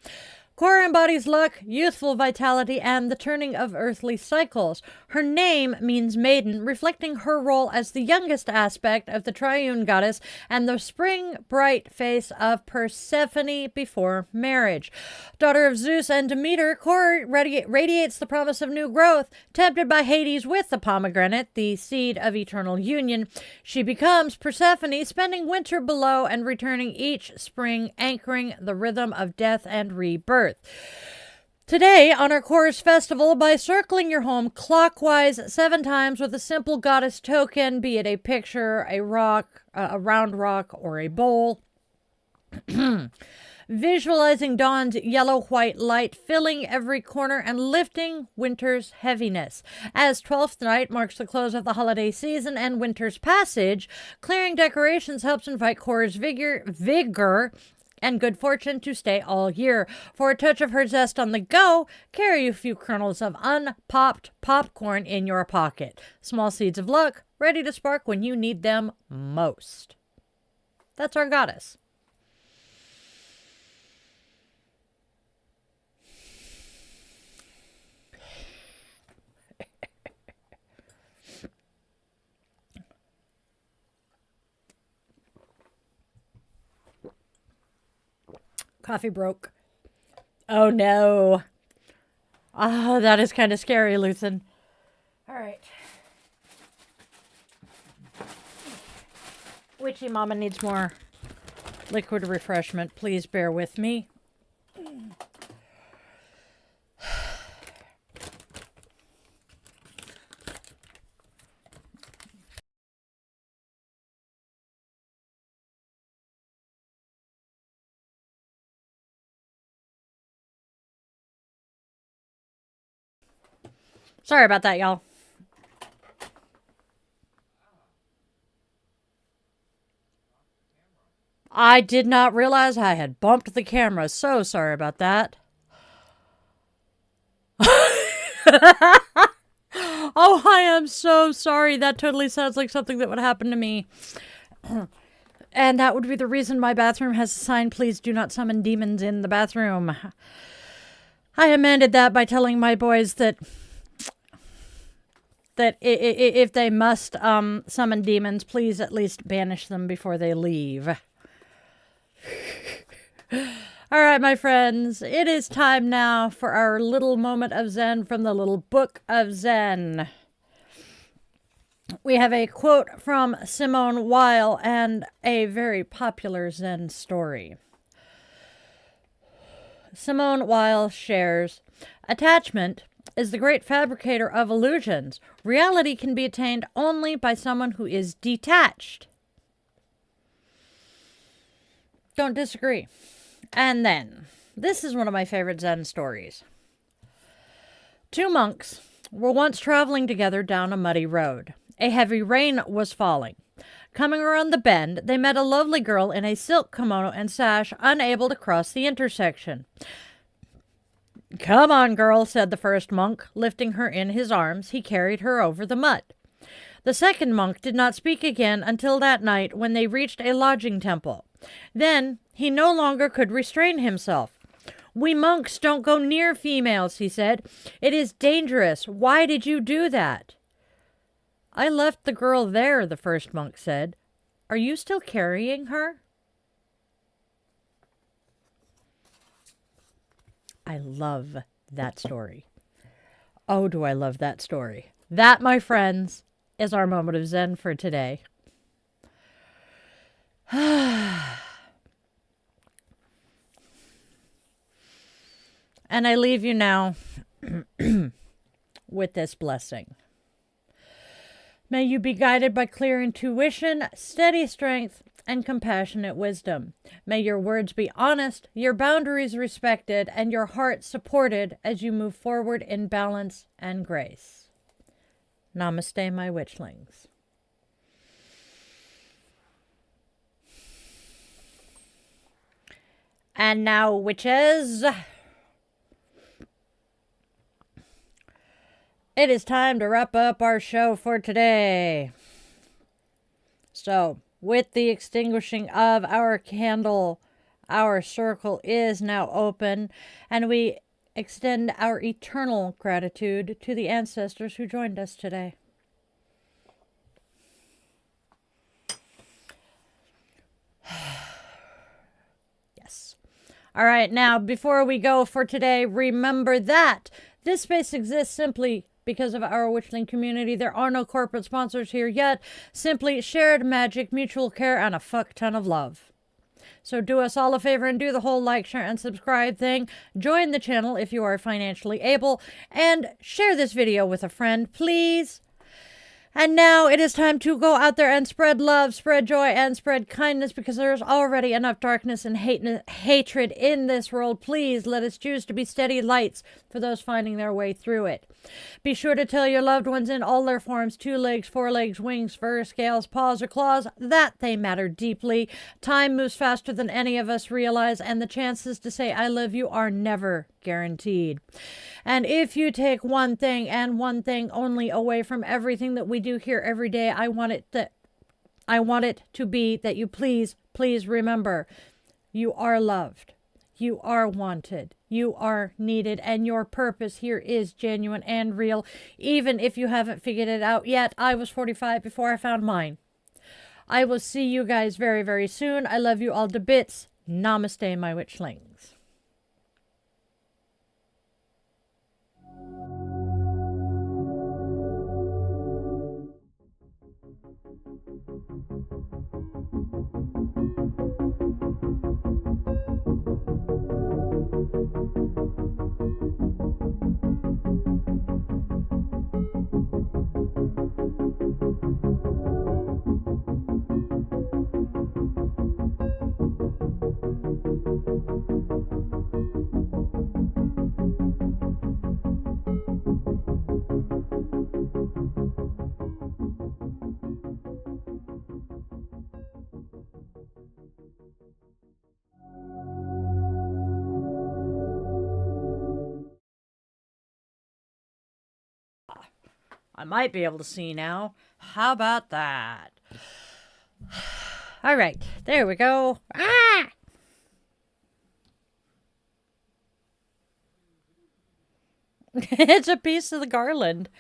Kori embodies luck, youthful vitality, and the turning of earthly cycles. Her name means maiden, reflecting her role as the youngest aspect of the triune goddess and the spring bright face of Persephone before marriage. Daughter of Zeus and Demeter, Kori radiates the promise of new growth. Tempted by Hades with the pomegranate, the seed of eternal union, she becomes Persephone, spending winter below and returning each spring, anchoring the rhythm of death and rebirth. Today, honor Chorus Festival by circling your home clockwise 7 times with a simple goddess token, be it a picture, a rock, a round rock, or a bowl. Visualizing dawn's yellow-white light filling every corner and lifting winter's heaviness. As 12th night marks the close of the holiday season and winter's passage, clearing decorations helps invite Cora's vigor and good fortune to stay all year. For a touch of her zest on the go, carry a few kernels of unpopped popcorn in your pocket. Small seeds of luck, ready to spark when you need them most. That's our goddess. Coffee broke. Oh no. Oh, that is kind of scary, Luthen. All right. Witchy Mama needs more liquid refreshment. Please bear with me. Sorry about that, y'all. I did not realize I had bumped the camera. So sorry about that. Oh, I am so sorry. That totally sounds like something that would happen to me. And that would be the reason my bathroom has a sign, please do not summon demons in the bathroom. I amended that by telling my boys that if they must summon demons, please at least banish them before they leave. All right, my friends, it is time now for our little moment of Zen from the Little Book of Zen. We have a quote from Simone Weil and a very popular Zen story. Simone Weil shares, "Attachment is the great fabricator of illusions. Reality can be attained only by someone who is detached." Don't disagree. And then, this is one of my favorite Zen stories. 2 monks were once traveling together down a muddy road. A heavy rain was falling. Coming around the bend, they met a lovely girl in a silk kimono and sash, unable to cross the intersection. "Come on, girl," said the first monk. Lifting her in his arms, he carried her over the mud. The second monk did not speak again until that night when they reached a lodging temple. Then he no longer could restrain himself. "We monks don't go near females," he said. "It is dangerous. Why did you do that?" "I left the girl there," the first monk said. "Are you still carrying her?" I love that story. Oh, do I love that story. That, my friends, is our moment of Zen for today. And I leave you now with this blessing. May you be guided by clear intuition, steady strength, and compassionate wisdom. May your words be honest, your boundaries respected, and your heart supported as you move forward in balance and grace. Namaste, my witchlings. And now, witches, it is time to wrap up our show for today. So, with the extinguishing of our candle, our circle is now open, and we extend our eternal gratitude to the ancestors who joined us today. Yes. All right, now, before we go for today, remember that this space exists simply because of our Witchling community. There are no corporate sponsors here yet. Simply shared magic, mutual care, and a fuck ton of love. So do us all a favor and do the whole like, share, and subscribe thing. Join the channel if you are financially able. And share this video with a friend, please. And now it is time to go out there and spread love, spread joy, and spread kindness, because there's already enough darkness and hatred in this world. Please let us choose to be steady lights for those finding their way through it. Be sure to tell your loved ones in all their forms, 2 legs, 4 legs, wings, fur, scales, paws, or claws, that they matter deeply. Time moves faster than any of us realize, and the chances to say I love you are never guaranteed. And if you take one thing and one thing only away from everything that we do here every day, I want it to be that you please remember, you are loved, you are wanted, you are needed, and your purpose here is genuine and real, even if you haven't figured it out yet. I was 45 before I found mine. I will see you guys very, very soon. I love you all to bits. Namaste, my witchlings. I might be able to see now. How about that? All right, there we go. Ah! It's a piece of the garland.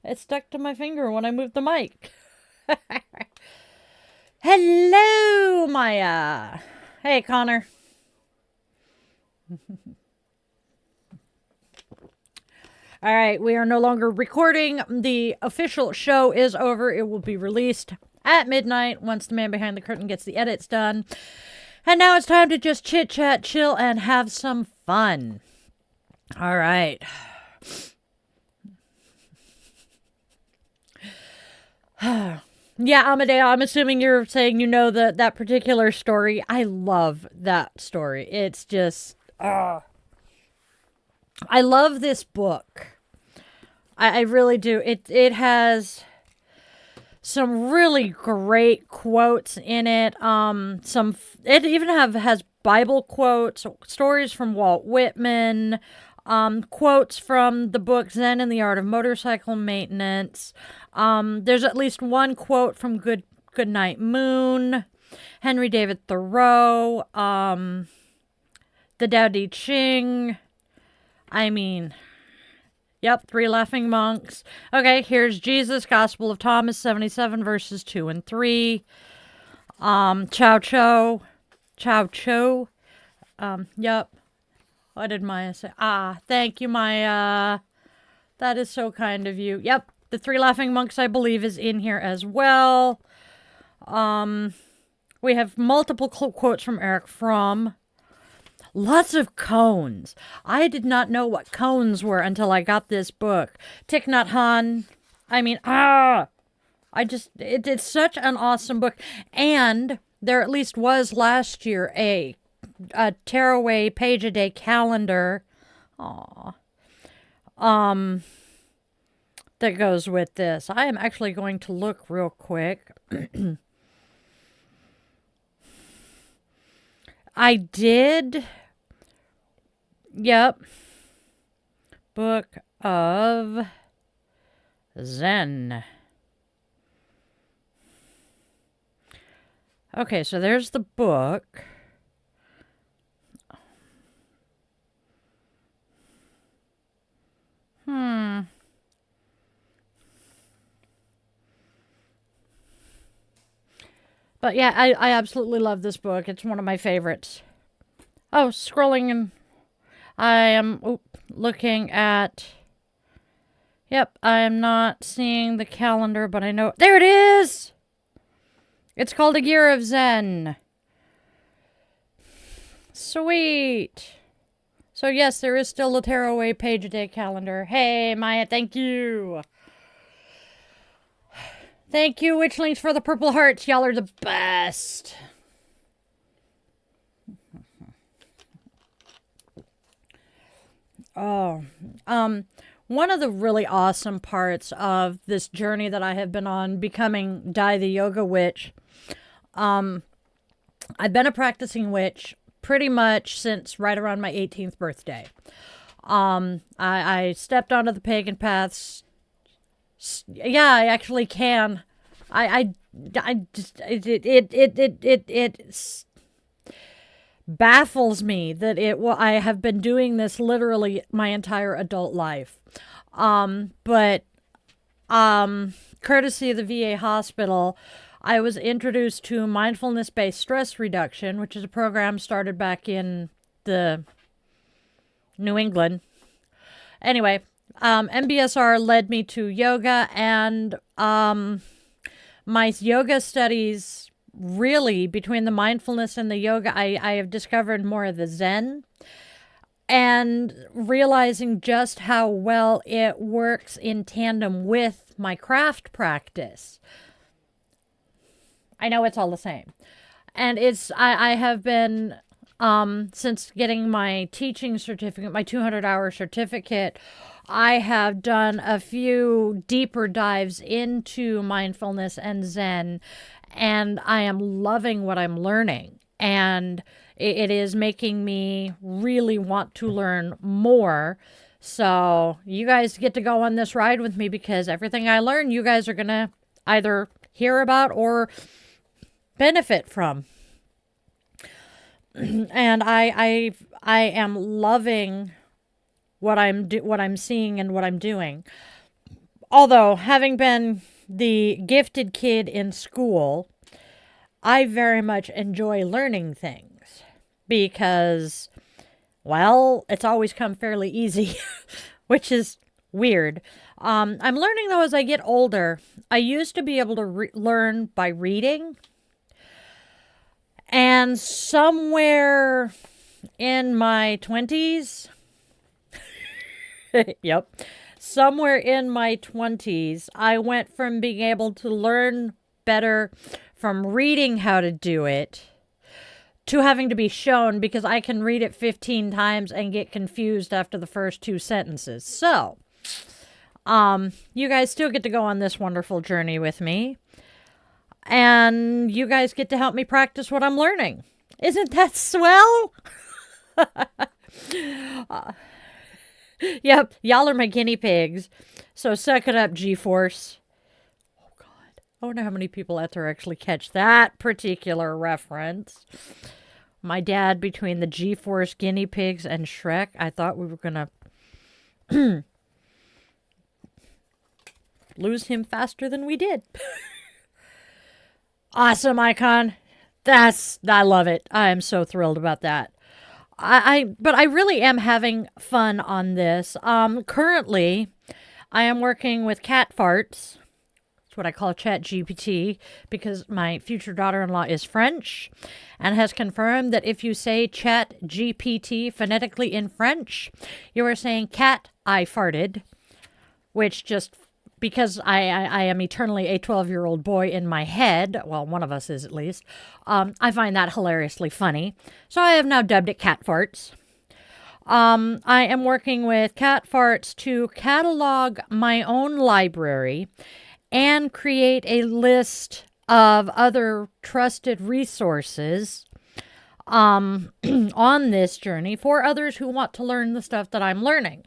It stuck to my finger when I moved the mic. Hello, Maya. Hey, Connor. All right, we are no longer recording. The official show is over. It will be released at midnight once the man behind the curtain gets the edits done. And now it's time to just chit chat, chill, and have some fun. All right. Yeah, Amadeo, I'm assuming you're saying you know that particular story. I love that story. It's just, I love this book. I really do. It has some really great quotes in it. It even has Bible quotes, stories from Walt Whitman, quotes from the book Zen and the Art of Motorcycle Maintenance. There's at least one quote from Goodnight Moon, Henry David Thoreau, the Tao Te Ching. I mean, yep, 3 Laughing Monks. Okay, here's Jesus, Gospel of Thomas 77, verses 2 and 3. Chow Cho. Yep. What did Maya say? Thank you, Maya. That is so kind of you. Yep, the 3 Laughing Monks, I believe, is in here as well. We have multiple quotes from Eric Fromm. Lots of koans. I did not know what koans were until I got this book. Thich Nhat Hanh. I mean, it's such an awesome book. And there at least was last year a tearaway page-a-day calendar. That goes with this. I am actually going to look real quick. I did. Yep. Book of Zen. Okay, so there's the book. But yeah, I absolutely love this book. It's one of my favorites. Oh, scrolling, and I am looking at... Yep, I am not seeing the calendar, but I know... There it is! It's called A Year of Zen. Sweet. So yes, there is still a tearaway page a day calendar. Hey, Maya, thank you. Thank you, Witchlings, for the purple hearts. Y'all are the best. Oh, one of the really awesome parts of this journey that I have been on, becoming Dai the Yoga Witch, I've been a practicing witch pretty much since right around my 18th birthday. I stepped onto the pagan paths. Yeah, I actually can. I just it baffles me that I have been doing this literally my entire adult life. But courtesy of the VA hospital, I was introduced to mindfulness-based stress reduction, which is a program started back in the New England. Anyway, MBSR led me to yoga, and my yoga studies, really, between the mindfulness and the yoga, I have discovered more of the Zen, and realizing just how well it works in tandem with my craft practice. I know it's all the same. And I have been, since getting my teaching certificate, my 200-hour certificate, I have done a few deeper dives into mindfulness and Zen, and I am loving what I'm learning. And it is making me really want to learn more. So you guys get to go on this ride with me, because everything I learn, you guys are going to either hear about or benefit from. And I am loving what I'm seeing and what I'm doing. Although, having been the gifted kid in school, I very much enjoy learning things because, well, it's always come fairly easy, which is weird. I'm learning, though, as I get older. I used to be able to learn by reading. And somewhere in my 20s, yep, somewhere in my 20s, I went from being able to learn better from reading how to do it to having to be shown, because I can read it 15 times and get confused after the first 2 sentences. So, you guys still get to go on this wonderful journey with me. And you guys get to help me practice what I'm learning. Isn't that swell? Yep, y'all are my guinea pigs. So suck it up, G-Force. Oh, God. I wonder how many people out there actually catch that particular reference. My dad, between the G-Force guinea pigs and Shrek, I thought we were going to lose him faster than we did. Awesome, Icon. I love it. I am so thrilled about that. But I really am having fun on this. Currently, I am working with cat farts. That's what I call Chat GPT, because my future daughter-in-law is French and has confirmed that if you say Chat GPT phonetically in French, you are saying cat I farted, which just, because I am eternally a 12-year-old boy in my head, well, one of us is at least, I find that hilariously funny. So I have now dubbed it cat farts. I am working with cat farts to catalog my own library and create a list of other trusted resources on this journey for others who want to learn the stuff that I'm learning.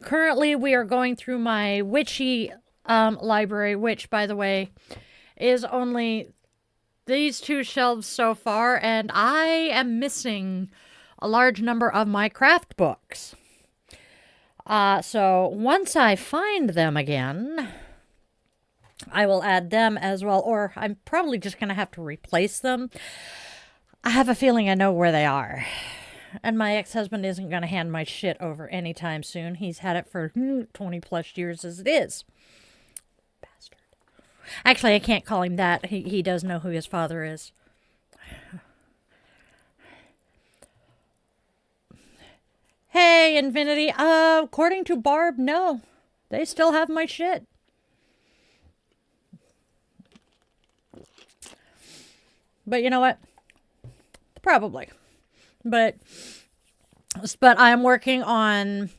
Currently, we are going through my Witchy library, which, by the way, is only these 2 shelves so far, and I am missing a large number of my craft books. So once I find them again, I will add them as well, or I'm probably just going to have to replace them. I have a feeling I know where they are. And my ex-husband isn't going to hand my shit over anytime soon. He's had it for 20 plus years as it is. Bastard. Actually, I can't call him that. He does know who his father is. say infinity. According to Barb, no. They still have my shit. But you know what? Probably. But I'm working on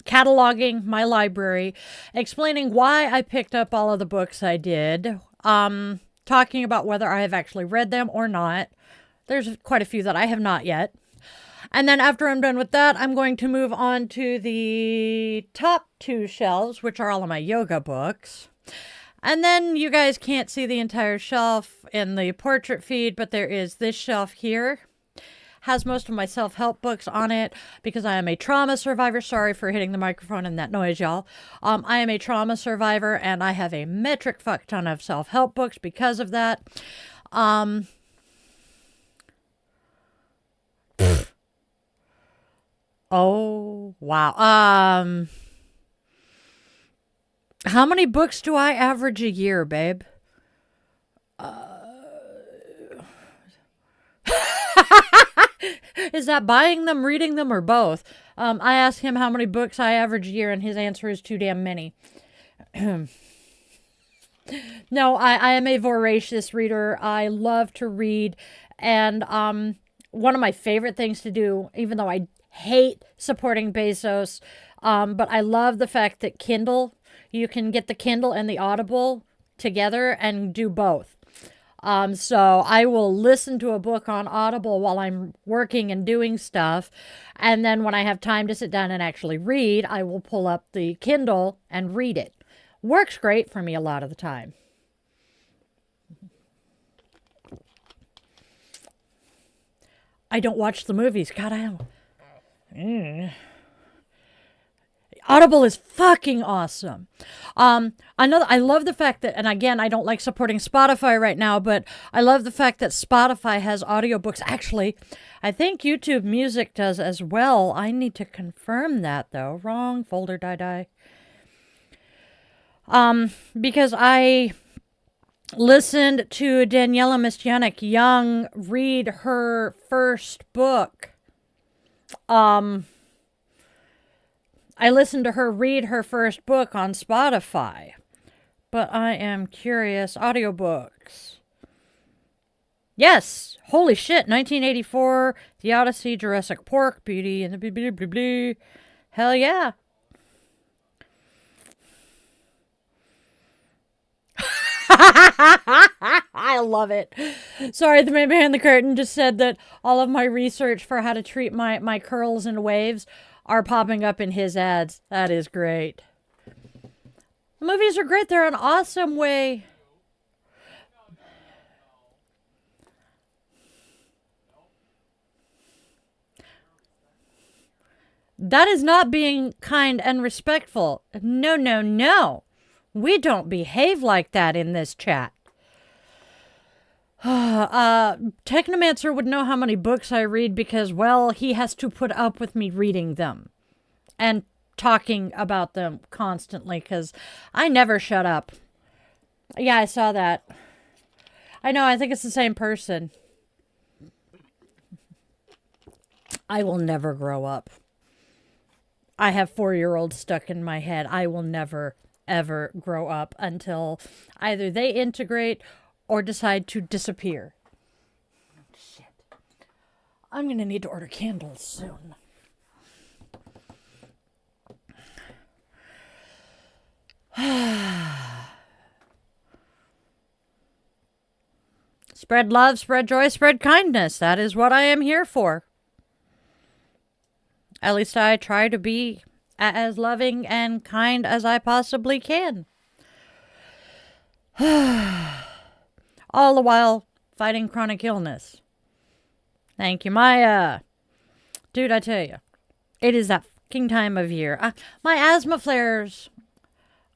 cataloging my library, explaining why I picked up all of the books I did, talking about whether I have actually read them or not. There's quite a few that I have not yet. And then after I'm done with that, I'm going to move on to the top 2 shelves, which are all of my yoga books. And then you guys can't see the entire shelf in the portrait feed, but there is this shelf here. Has most of my self-help books on it because I am a trauma survivor. Sorry for hitting the microphone and that noise, y'all. I am a trauma survivor, and I have a metric fuck ton of self-help books because of that. Oh, wow. How many books do I average a year, babe? Is that buying them, reading them, or both? I asked him how many books I average a year, and his answer is too damn many. No, I am a voracious reader. I love to read. And one of my favorite things to do, even though I hate supporting Bezos, but I love the fact that Kindle, you can get the Kindle and the Audible together and do both. So I will listen to a book on Audible while I'm working and doing stuff. And then when I have time to sit down and actually read, I will pull up the Kindle and read it. Works great for me a lot of the time. I don't watch the movies. God, I don't. Audible is fucking awesome. I love the fact that, and again, I don't like supporting Spotify right now, but I love the fact that Spotify has audiobooks. Actually, I think YouTube Music does as well. I need to confirm that, though. Wrong folder, die. Because I listened to Daniela Mistianic Young read her first book. I listened to her read her first book on Spotify. But I am curious. Audiobooks. Yes. Holy shit. 1984. The Odyssey, Jurassic Park, Beauty and the blah, blah, blah, blah. Hell yeah. I love it. Sorry, the man behind the curtain just said that all of my research for how to treat my curls and waves are popping up in his ads. That is great. Movies are great. They're an awesome way. That is not being kind and respectful. No. We don't behave like that in this chat. Technomancer would know how many books I read because, well, he has to put up with me reading them and talking about them constantly because I never shut up. Yeah, I saw that. I know, I think it's the same person. I will never grow up. I have 4-year-olds stuck in my head. I will never, ever grow up until either they integrate or decide to disappear. Shit. I'm going to need to order candles soon. Spread love, spread joy, spread kindness. That is what I am here for. At least I try to be as loving and kind as I possibly can. All the while fighting chronic illness. Thank you, Maya. Dude, I tell you, it is that fucking time of year. My asthma flares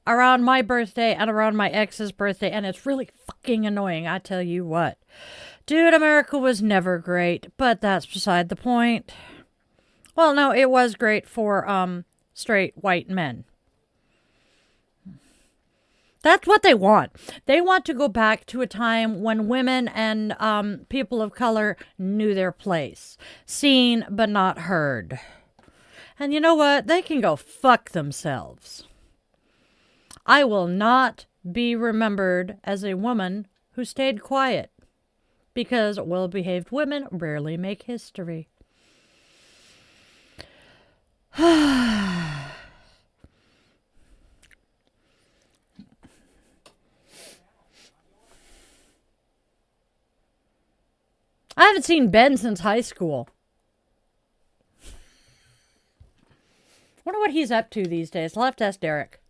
around my birthday and around my ex's birthday, and it's really fucking annoying, I tell you what. Dude, America was never great, but that's beside the point. Well, no, it was great for straight white men. That's what they want. They want to go back to a time when women and people of color knew their place. Seen but not heard. And you know what? They can go fuck themselves. I will not be remembered as a woman who stayed quiet, because well-behaved women rarely make history. I haven't seen Ben since high school. Wonder what he's up to these days. I'll have to ask Derek.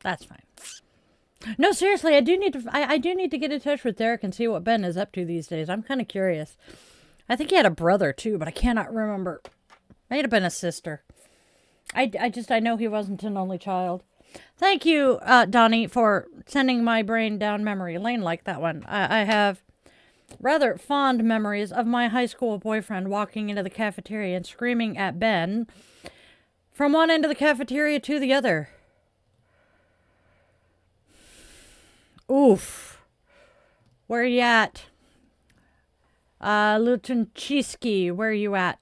That's fine. No, seriously, I do need to get in touch with Derek and see what Ben is up to these days. I'm kind of curious. I think he had a brother too, but I cannot remember. Might have been a sister. I know he wasn't an only child. Thank you, Donnie, for sending my brain down memory lane like that one. I have rather fond memories of my high school boyfriend walking into the cafeteria and screaming at Ben from one end of the cafeteria to the other. Oof. Where you at? Lutunchiski, where you at?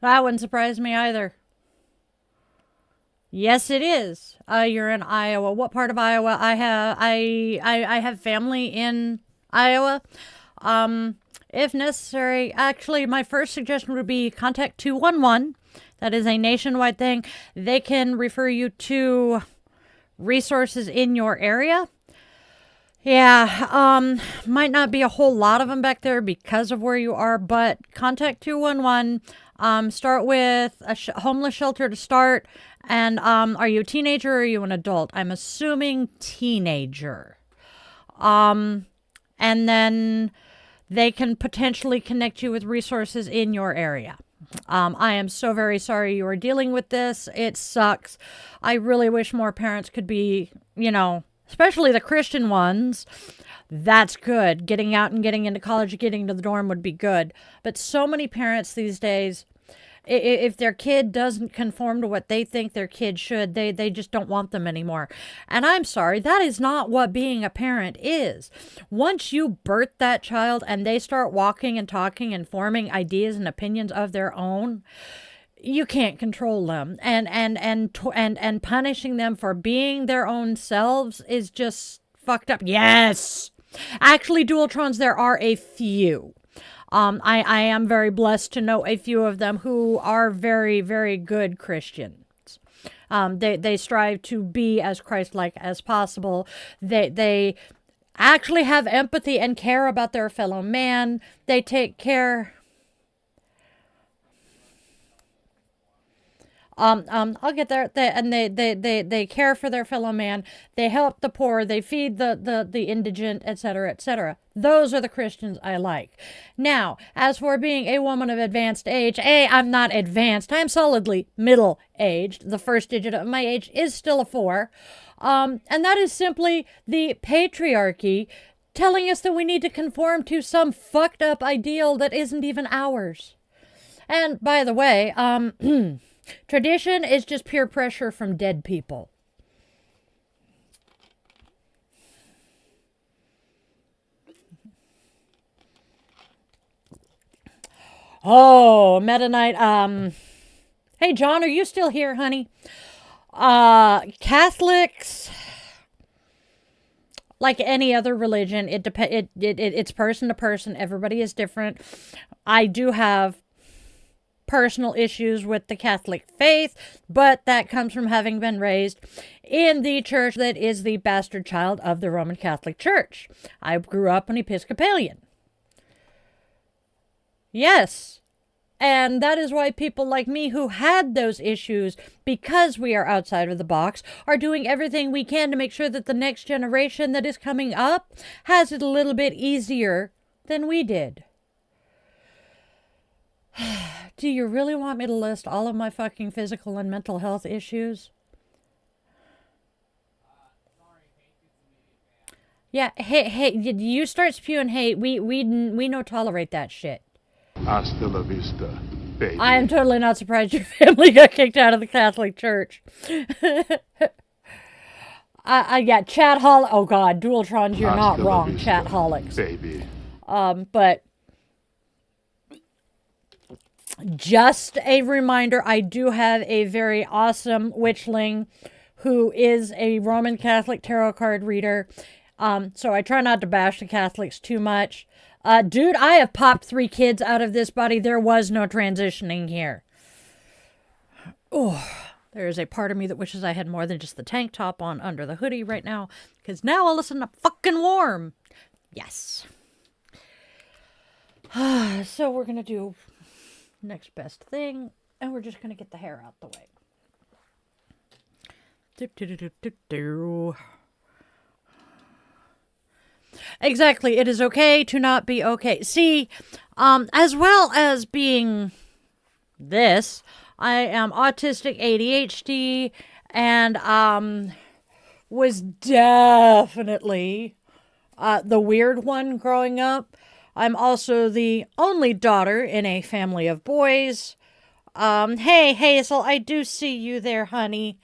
That wouldn't surprise me either. Yes, it is. You're in Iowa. What part of Iowa? I have family in Iowa. If necessary, actually, my first suggestion would be contact 211. That is a nationwide thing. They can refer you to resources in your area. Yeah, might not be a whole lot of them back there because of where you are, but contact 211. Start with a homeless shelter to start. And are you a teenager or are you an adult? I'm assuming teenager. And then they can potentially connect you with resources in your area. I am so very sorry you are dealing with this. It sucks. I really wish more parents could be, especially the Christian ones. That's good. Getting out and getting into college, getting to the dorm would be good. But so many parents these days, if their kid doesn't conform to what they think their kid should, they just don't want them anymore. And I'm sorry, that is not what being a parent is. Once you birth that child and they start walking and talking and forming ideas and opinions of their own, you can't control them. And punishing them for being their own selves is just fucked up. Yes. Actually, Dualtrons, there are a few. I am very blessed to know a few of them who are very, very good Christians. They strive to be as Christ-like as possible. They actually have empathy and care about their fellow man. They take care. I'll get there. They care for their fellow man. They help the poor. They feed the indigent, etc., etc. Those are the Christians I like. Now, as for being a woman of advanced age, I'm not advanced. I'm solidly middle-aged. The first digit of my age is still a 4. And that is simply the patriarchy telling us that we need to conform to some fucked up ideal that isn't even ours. And by the way, tradition is just peer pressure from dead people. Oh, Meta Knight. Hey, John, are you still here, honey? Catholics, like any other religion, it's person to person. Everybody is different. I do have personal issues with the Catholic faith, but that comes from having been raised in the church that is the bastard child of the Roman Catholic Church. I grew up an Episcopalian. Yes. And that is why people like me who had those issues, because we are outside of the box, are doing everything we can to make sure that the next generation that is coming up has it a little bit easier than we did. Do you really want me to list all of my fucking physical and mental health issues? Yeah, hey, you start spewing hate. We no tolerate that shit. Hasta la vista, baby. I am totally not surprised your family got kicked out of the Catholic Church. Yeah, oh god, Dualtrons, you're not Hasta la wrong, vista, chatholics. baby. But just a reminder, I do have a very awesome witchling who is a Roman Catholic tarot card reader. So I try not to bash the Catholics too much. Dude, I have popped 3 kids out of this body. There was no transitioning here. Oh, there is a part of me that wishes I had more than just the tank top on under the hoodie right now. Because now all of a sudden I'm fucking warm. Yes. So we're going to do next best thing. And we're just going to get the hair out the way. Exactly. It is okay to not be okay. See, as well as being this, I am autistic ADHD and was definitely the weird one growing up. I'm also the only daughter in a family of boys. Hey, Hazel, I do see you there, honey.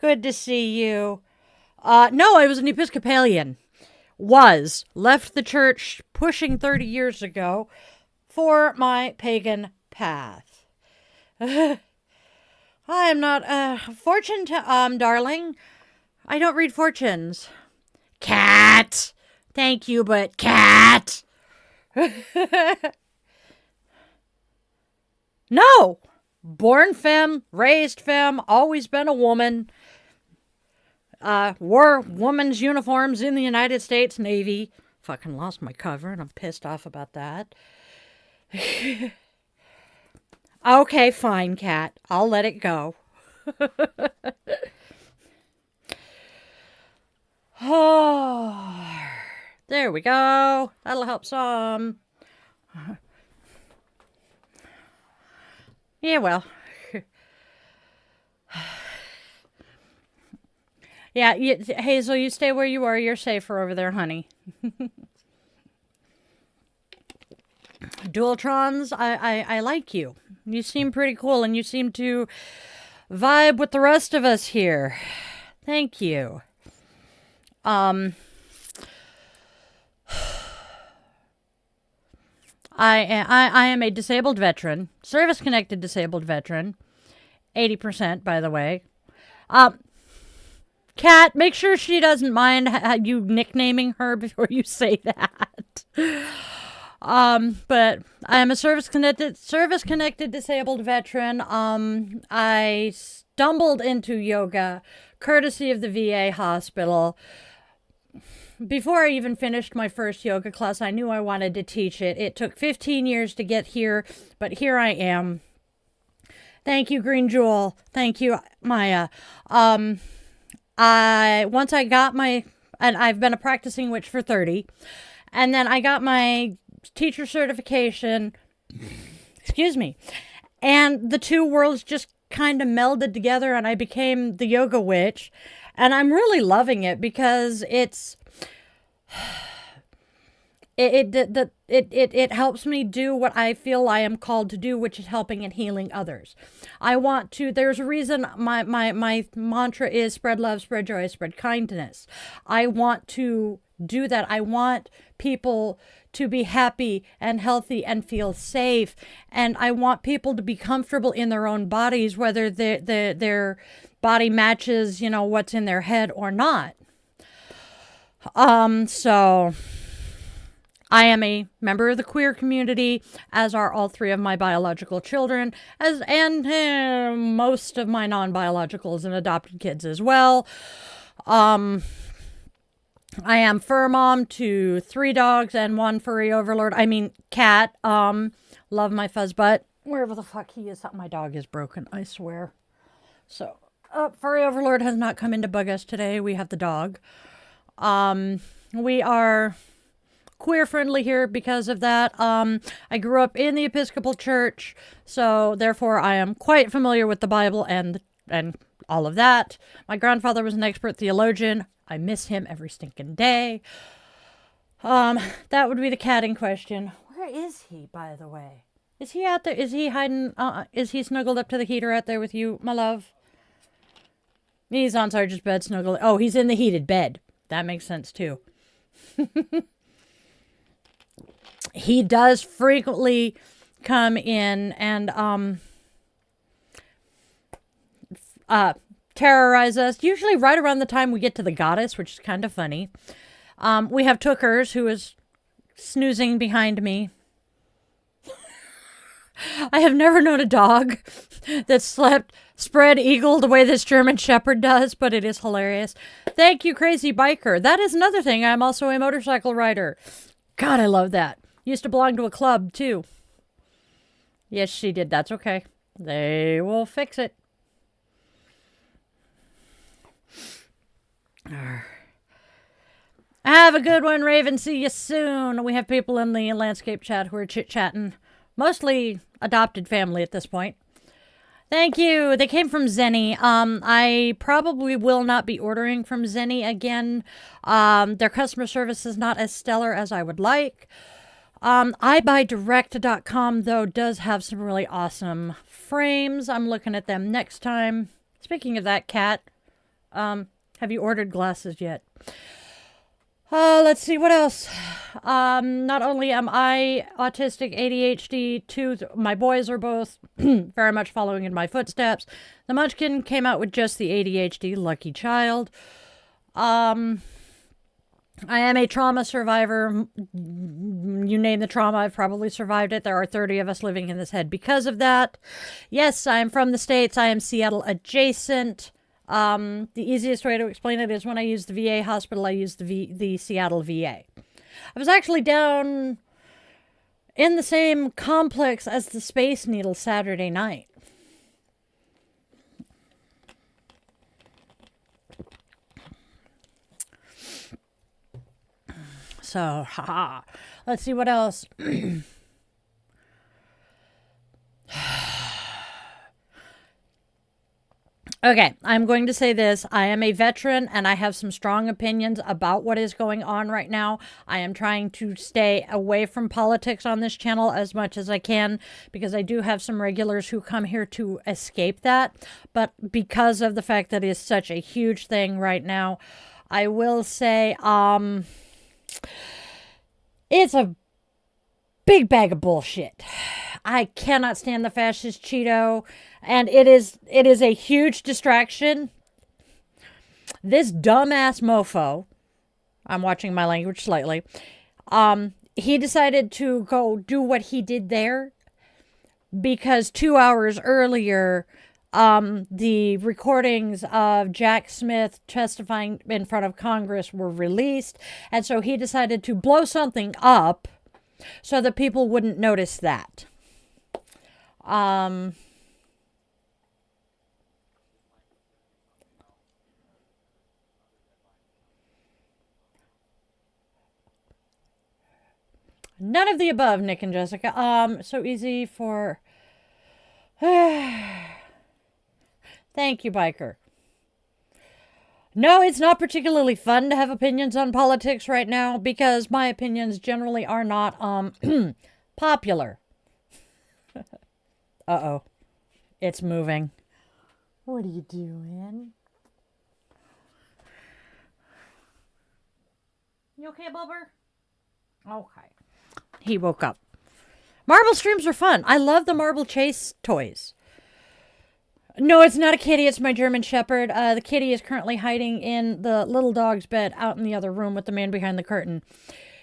Good to see you. No, I was an Episcopalian. Left the church pushing 30 years ago for my pagan path. I am not a fortune darling. I don't read fortunes. Cat! Thank you, but cat! No! Born femme, raised femme, always been a woman. Wore women's uniforms in the United States Navy. Fucking lost my cover and I'm pissed off about that. Okay, fine, cat. I'll let it go. Oh, there we go. That'll help some. Yeah, well. Yeah, Hazel, you stay where you are. You're safer over there, honey. Dualtrons, I like you. You seem pretty cool, and you seem to vibe with the rest of us here. Thank you. I am a disabled veteran, service-connected disabled veteran, 80%, by the way. Kat, make sure she doesn't mind you nicknaming her before you say that. But I am a service-connected disabled veteran. I stumbled into yoga courtesy of the VA hospital. Before I even finished my first yoga class, I knew I wanted to teach it. It took 15 years to get here, but here I am. Thank you, Green Jewel. Thank you, Maya. Once I got and I've been a practicing witch for 30, and then I got my teacher certification, excuse me, and the two worlds just kind of melded together and I became the yoga witch, and I'm really loving it because it helps me do what I feel I am called to do, which is helping and healing others. There's a reason my mantra is spread love, spread joy, spread kindness. I want to do that. I want people to be happy and healthy and feel safe. And I want people to be comfortable in their own bodies, whether their body matches, what's in their head or not. So I am a member of the queer community, as are all 3 of my biological children, and most of my non-biologicals and adopted kids as well. I am fur mom to 3 dogs and 1 furry overlord. I mean, cat. Love my fuzzbutt. Wherever the fuck he is, my dog is broken, I swear. So, furry overlord has not come in to bug us today. We have the dog. We are queer friendly here because of that. I grew up in the Episcopal Church, so therefore I am quite familiar with the Bible and all of that. My grandfather was an expert theologian. I miss him every stinking day. That would be the cat in question. Where is he, by the way? Is he out there? Is he hiding? Is he snuggled up to the heater out there with you, my love? He's on Sarge's bed, snuggled. Oh, he's in the heated bed. That makes sense, too. He does frequently come in and, terrorize us, usually right around the time we get to the goddess, which is kind of funny. We have Tookers, who is snoozing behind me. I have never known a dog that slept spread eagle the way this German Shepherd does, but it is hilarious. Thank you, Crazy Biker. That is another thing. I'm also a motorcycle rider. God, I love that. Used to belong to a club, too. Yes, she did. That's okay. They will fix it. Have a good one, Raven. See you soon. We have people in the landscape chat who are chit-chatting. Mostly adopted family at this point. Thank you. They came from Zenny. I probably will not be ordering from Zenny again. Their customer service is not as stellar as I would like. iBuyDirect.com, though, does have some really awesome frames. I'm looking at them next time. Speaking of that, Kat, have you ordered glasses yet? Let's see, what else? Not only am I autistic, ADHD, too, my boys are both very much following in my footsteps. The Munchkin came out with just the ADHD, lucky child. I am a trauma survivor. You name the trauma, I've probably survived it. There are 30 of us living in this head because of that. Yes, I am from the States. I am Seattle adjacent. The easiest way to explain it is when I use the VA hospital, I use the Seattle VA. I was actually down in the same complex as the Space Needle Saturday night. So, haha. Let's see what else. Okay, I'm going to say this. I am a veteran and I have some strong opinions about what is going on right now. I am trying to stay away from politics on this channel as much as I can because I do have some regulars who come here to escape that. But because of the fact that it is such a huge thing right now, I will say it's a big bag of bullshit. I cannot stand the fascist Cheeto, and it is a huge distraction. This dumbass mofo, I'm watching my language slightly, he decided to go do what he did there because 2 hours earlier, the recordings of Jack Smith testifying in front of Congress were released, and so he decided to blow something up so that people wouldn't notice that. None of the above, Nick and Jessica. So easy for... Thank you, Biker. No, it's not particularly fun to have opinions on politics right now because my opinions generally are not, popular. Uh-oh. It's moving. What are you doing? You okay, Bubber? Okay. He woke up. Marble streams are fun. I love the marble chase toys. No, it's not a kitty. It's my German Shepherd. The kitty is currently hiding in the little dog's bed out in the other room with the man behind the curtain.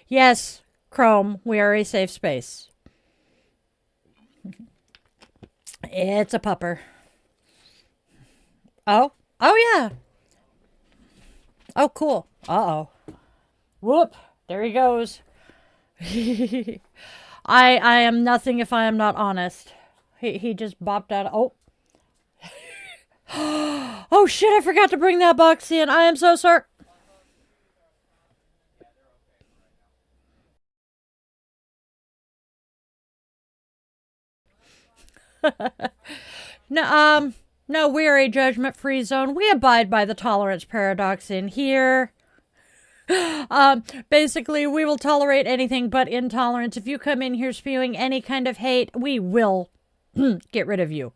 Yes, Chrome, we are a safe space. It's a pupper. Oh? Oh, yeah. Oh, cool. Uh-oh. Whoop. There he goes. I am nothing if I am not honest. He just bopped out. Oh. Oh, shit. I forgot to bring that box in. I am so sorry. No, we're a judgment-free zone. We abide by the tolerance paradox in here. Basically, we will tolerate anything but intolerance. If you come in here spewing any kind of hate, we will get rid of you.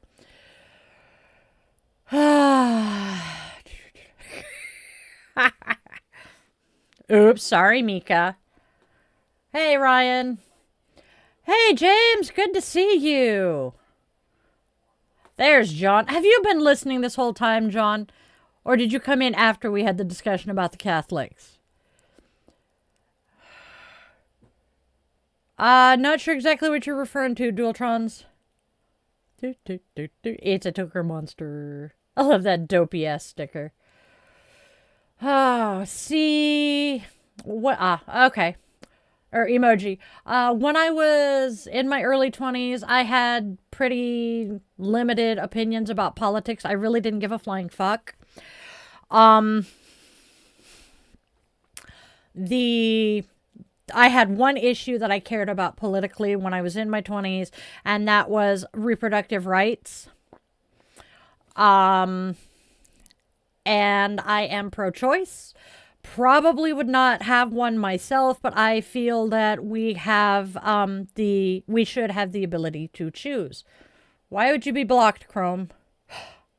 Oops, sorry, Mika. Hey, Ryan. Hey, James, good to see you. There's John. Have you been listening this whole time, John? Or did you come in after we had the discussion about the Catholics? Not sure exactly what you're referring to, Dualtrons. It's a Toker monster. I love that dopey ass sticker. Oh, see. What? Okay. Or emoji. When I was in my early 20s, I had pretty limited opinions about politics. I really didn't give a flying fuck. I had one issue that I cared about politically when I was in my 20s, and that was reproductive rights. And I am pro-choice. Probably would not have one myself, but I feel that we have we should have the ability to choose. Why would you be blocked, Chrome?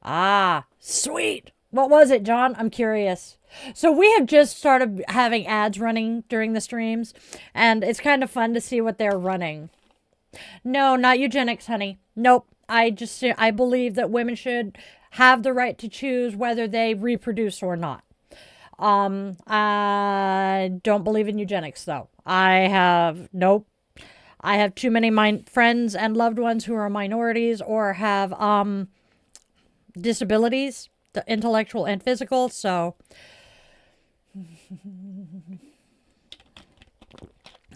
Ah, sweet. What was it, John? I'm curious. So we have just started having ads running during the streams, and it's kind of fun to see what they're running. No, not eugenics, honey. Nope. I believe that women should have the right to choose whether they reproduce or not. I don't believe in eugenics, though. Nope. I have too many friends and loved ones who are minorities or have disabilities, the intellectual and physical, so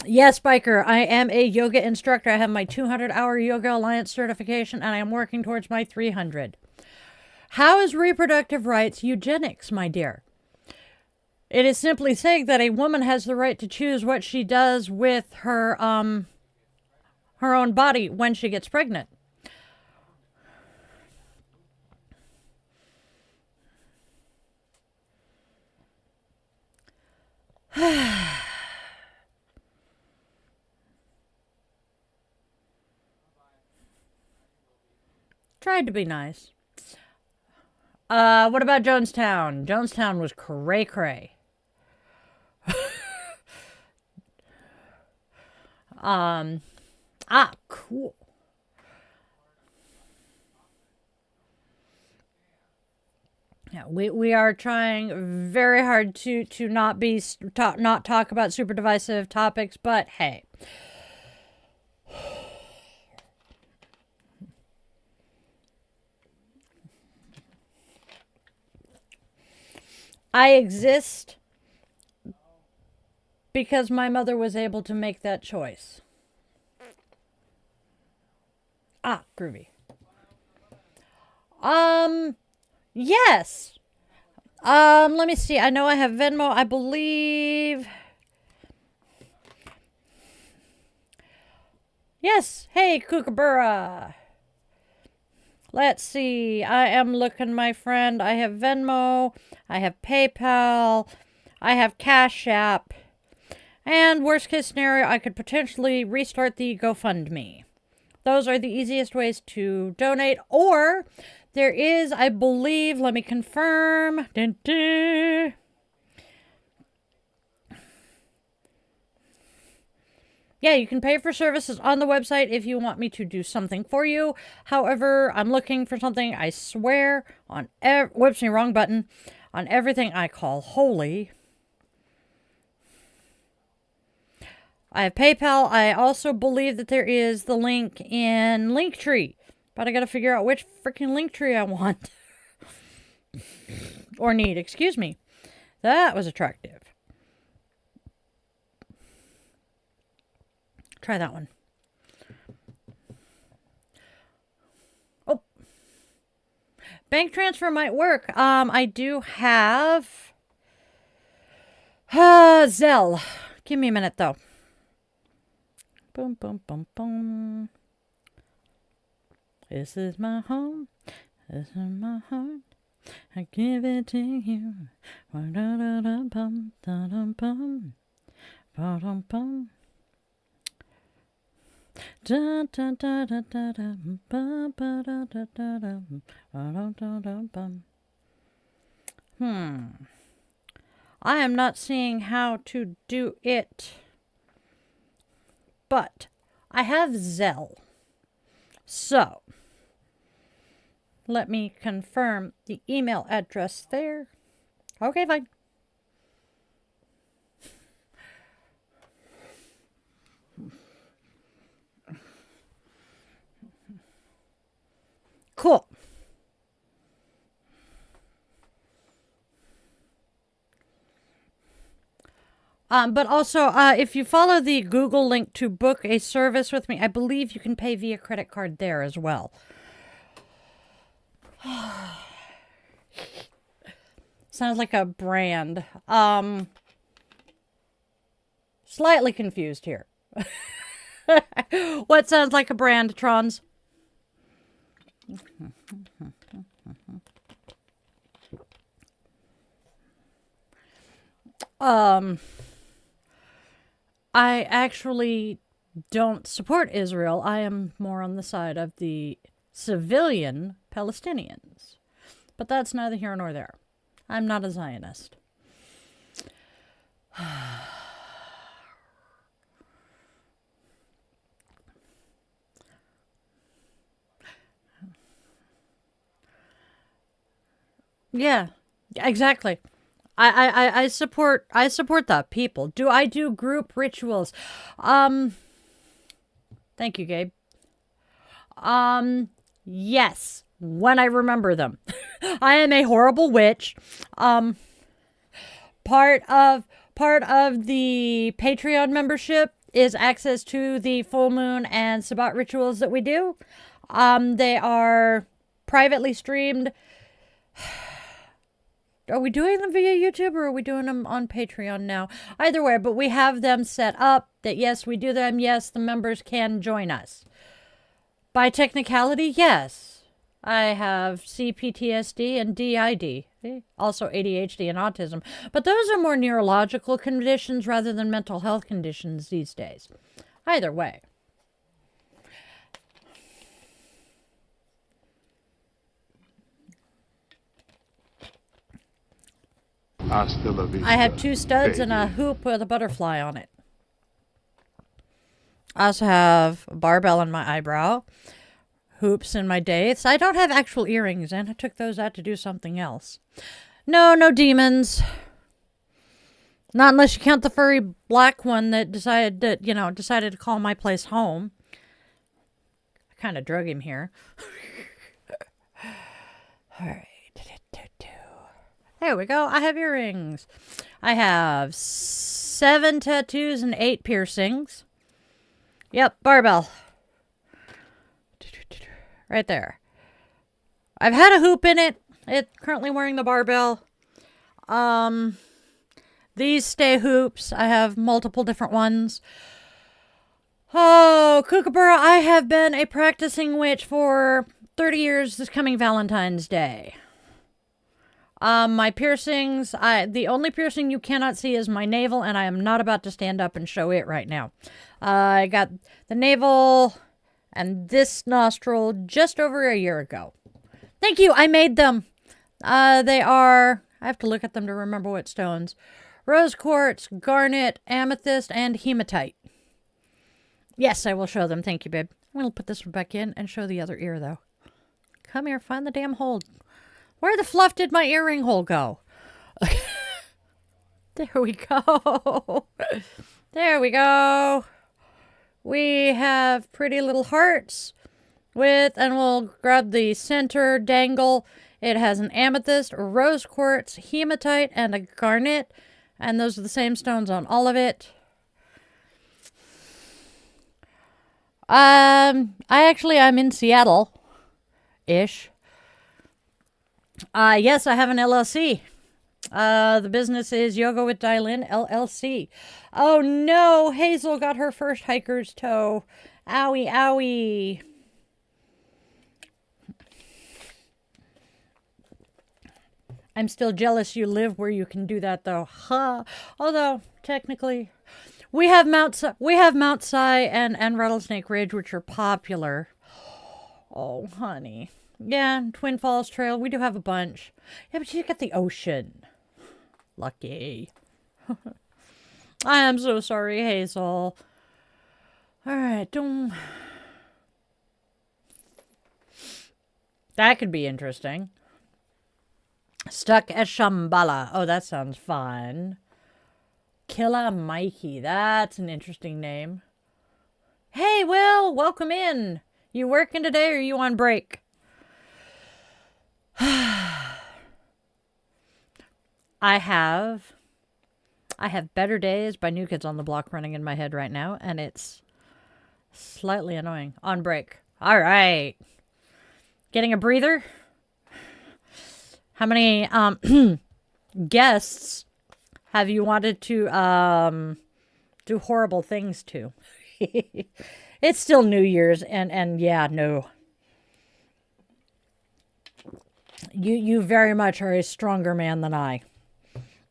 yes, Biker, I am a yoga instructor. I have my 200-hour Yoga Alliance certification, and I am working towards my 300. How is reproductive rights eugenics, my dear? It is simply saying that a woman has the right to choose what she does with her own body when she gets pregnant. Tried to be nice. What about Jonestown? Jonestown was cray-cray. Cool. Yeah, we are trying very hard to not talk about super divisive topics, but hey. I exist because my mother was able to make that choice. Groovy. Yes. Let me see. I know I have Venmo, I believe. Yes. Hey, Kookaburra. Let's see. I am looking, my friend. I have Venmo. I have PayPal. I have Cash App. And worst case scenario, I could potentially restart the GoFundMe. Those are the easiest ways to donate. Or there is, I believe, let me confirm. Dun, dun. Yeah, you can pay for services on the website if you want me to do something for you. However, I'm looking for something, I swear, on whoops, wrong button, on everything I call holy. I have PayPal. I also believe that there is the link in Linktree, but I got to figure out which freaking Linktree I want. Or need, excuse me. That was attractive. Try that one. Oh. Bank transfer might work. I do have Zelle. Give me a minute, though. Boom, boom, boom, boom. This is my home. This is my heart. I give it to you. Ba-da-da-da-bum, da-dum-bum, ba-dum-bum. Da da da da da da ba ba da da da da ba da da bum. I am not seeing how to do it, but I have Zelle. So let me confirm the email address there. Okay, fine. Cool. But also, if you follow the Google link to book a service with me, I believe you can pay via credit card there as well. Sounds like a brand. Slightly confused here. What sounds like a brand, Trons? I actually don't support Israel. I am more on the side of the civilian Palestinians. But that's neither here nor there. I'm not a Zionist. Yeah, exactly. I support the people. Do I do group rituals? Thank you, Gabe. Yes, when I remember them. I am a horrible witch. Part of the Patreon membership is access to the full moon and Sabbat rituals that we do. They are privately streamed. Are we doing them via YouTube or are we doing them on Patreon now? Either way, but we have them set up that yes, we do them. Yes, the members can join us. By technicality, yes. I have CPTSD and DID, also ADHD and autism. But those are more neurological conditions rather than mental health conditions these days. Either way. Hasta la vista, I have 2 studs baby. and a hoop with a butterfly on it. I also have a barbell in my eyebrow, hoops in my dates. I don't have actual earrings in. I took those out to do something else. No demons. Not unless you count the furry black one that decided to call my place home. I kind of drug him here. All right. There we go. I have earrings. I have 7 tattoos and 8 piercings. Yep, barbell. Right there. I've had a hoop in it. It's currently wearing the barbell. These stay hoops. I have multiple different ones. Oh, Kookaburra, I have been a practicing witch for 30 years this coming Valentine's Day. My piercings, the only piercing you cannot see is my navel, and I am not about to stand up and show it right now. I got the navel and this nostril just over a year ago. Thank you, I made them. They are, I have to look at them to remember what stones. Rose quartz, garnet, amethyst, and hematite. Yes, I will show them. Thank you, babe. I'm going to put this one back in and show the other ear, though. Come here, find the damn hole. Where the fluff did my earring hole go? There we go. There we go. We have pretty little hearts with, and we'll grab the center dangle. It has an amethyst, a rose quartz, hematite, and a garnet. And those are the same stones on all of it. I'm in Seattle-ish. Yes, I have an LLC. The business is Yoga with Dailin LLC. Oh no, Hazel got her first hiker's toe. Owie, owie. I'm still jealous you live where you can do that, though. Ha! Although, technically, we have Mount Si and Rattlesnake Ridge, which are popular. Oh, honey. Yeah, Twin Falls Trail. We do have a bunch. Yeah, but you got the ocean. Lucky. I am so sorry, Hazel. All right, don't. That could be interesting. Stuck at Shambhala. Oh, that sounds fun. Killa Mikey. That's an interesting name. Hey, Will, welcome in. You working today or are you on break? I have Better Days by New Kids on the Block running in my head right now, and it's slightly annoying. On break. All right. Getting a breather? How many guests have you wanted to do horrible things to? It's still New Year's, and yeah, no. You very much are a stronger man than I.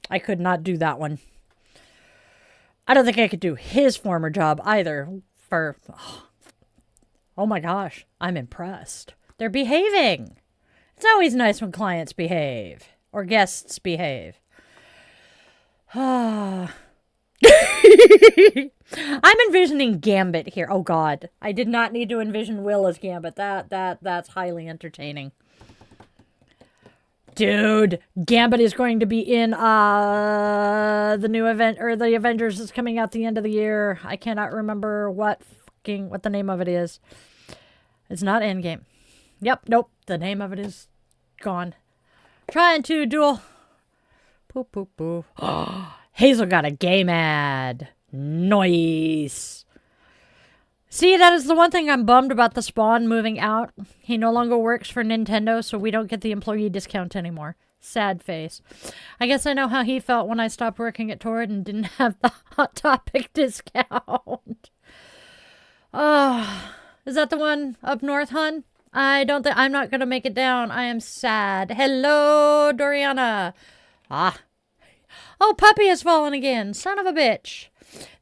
I could not do that one. I don't think I could do his former job either. Oh my gosh, I'm impressed. They're behaving. It's always nice when clients behave or guests behave. I'm envisioning Gambit here. Oh God, I did not need to envision Will as Gambit. That's highly entertaining. Dude, Gambit is going to be in the new event, or the Avengers is coming out the end of the year. I cannot remember what the name of it is. It's not Endgame. Yep, nope. The name of it is gone. Trying to duel. Poop, poop, poop. Hazel got a game ad. Nice. See, that is the one thing I'm bummed about the Spawn moving out. He no longer works for Nintendo, so we don't get the employee discount anymore. Sad face. I guess I know how he felt when I stopped working at Torrid and didn't have the Hot Topic discount. Oh, is that the one up north, hun? I'm not going to make it down. I am sad. Hello, Doriana. Ah. Oh, Puppy has fallen again. Son of a bitch.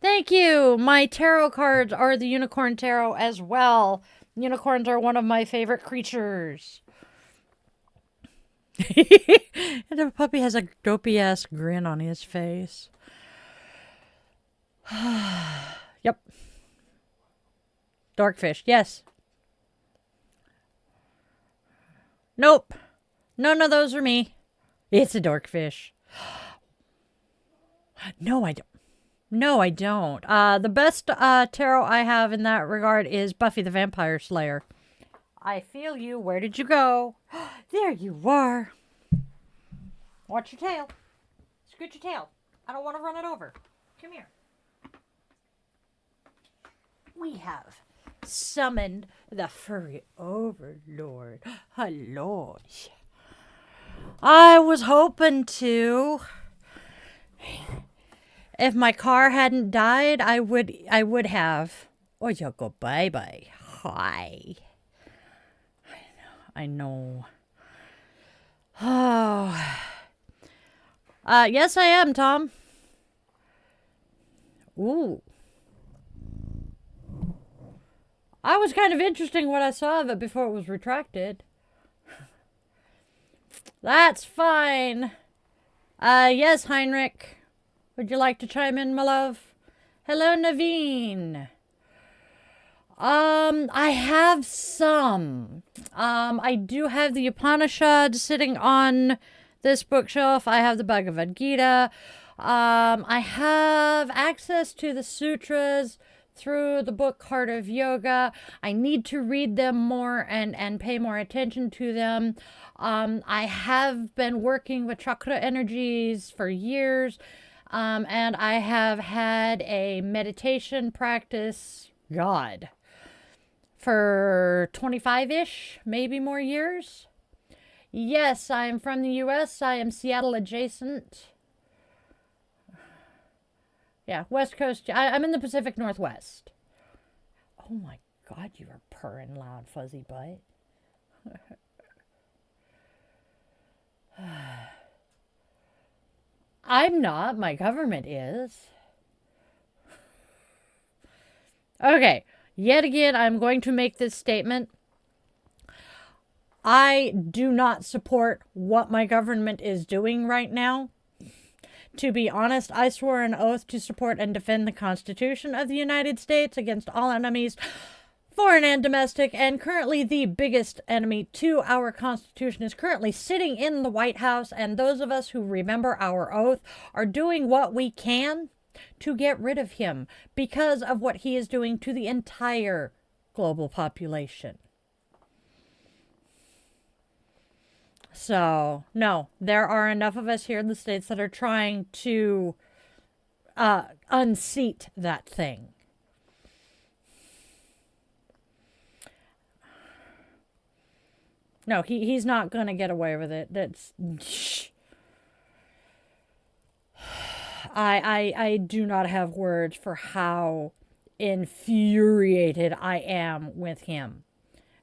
Thank you. My tarot cards are the Unicorn Tarot as well. Unicorns are one of my favorite creatures. And the puppy has a dopey-ass grin on his face. Yep. Darkfish, yes. Nope. None of those are me. It's a darkfish. No, I don't. No, I don't. The best tarot I have in that regard is Buffy the Vampire Slayer. I feel you. Where did you go? There you are. Watch your tail. Scoot your tail. I don't want to run it over. Come here. We have summoned the furry overlord. Hello. I was hoping to. If my car hadn't died, I would have. Or you'll go bye-bye. Hi. I know. Oh. Yes, I am, Tom. Ooh. I was kind of interesting what I saw of it before it was retracted. That's fine. Yes, Heinrich. Would you like to chime in, my love? Hello, Naveen. I have some. I do have the Upanishads sitting on this bookshelf. I have the Bhagavad Gita. I have access to the sutras through the book Heart of Yoga. I need to read them more and pay more attention to them. I have been working with chakra energies for years. And I have had a meditation practice, God, for 25-ish, maybe more years. Yes, I am from the U.S. I am Seattle adjacent. Yeah, West Coast. I'm in the Pacific Northwest. Oh my God, you are purring loud, fuzzy butt. I'm not. My government is. Okay. Yet again, I'm going to make this statement. I do not support what my government is doing right now. To be honest, I swore an oath to support and defend the Constitution of the United States against all enemies, foreign and domestic, and currently the biggest enemy to our Constitution is currently sitting in the White House, and those of us who remember our oath are doing what we can to get rid of him because of what he is doing to the entire global population. So, no, there are enough of us here in the States that are trying to unseat that thing. No, he's not going to get away with it. That's... I do not have words for how infuriated I am with him.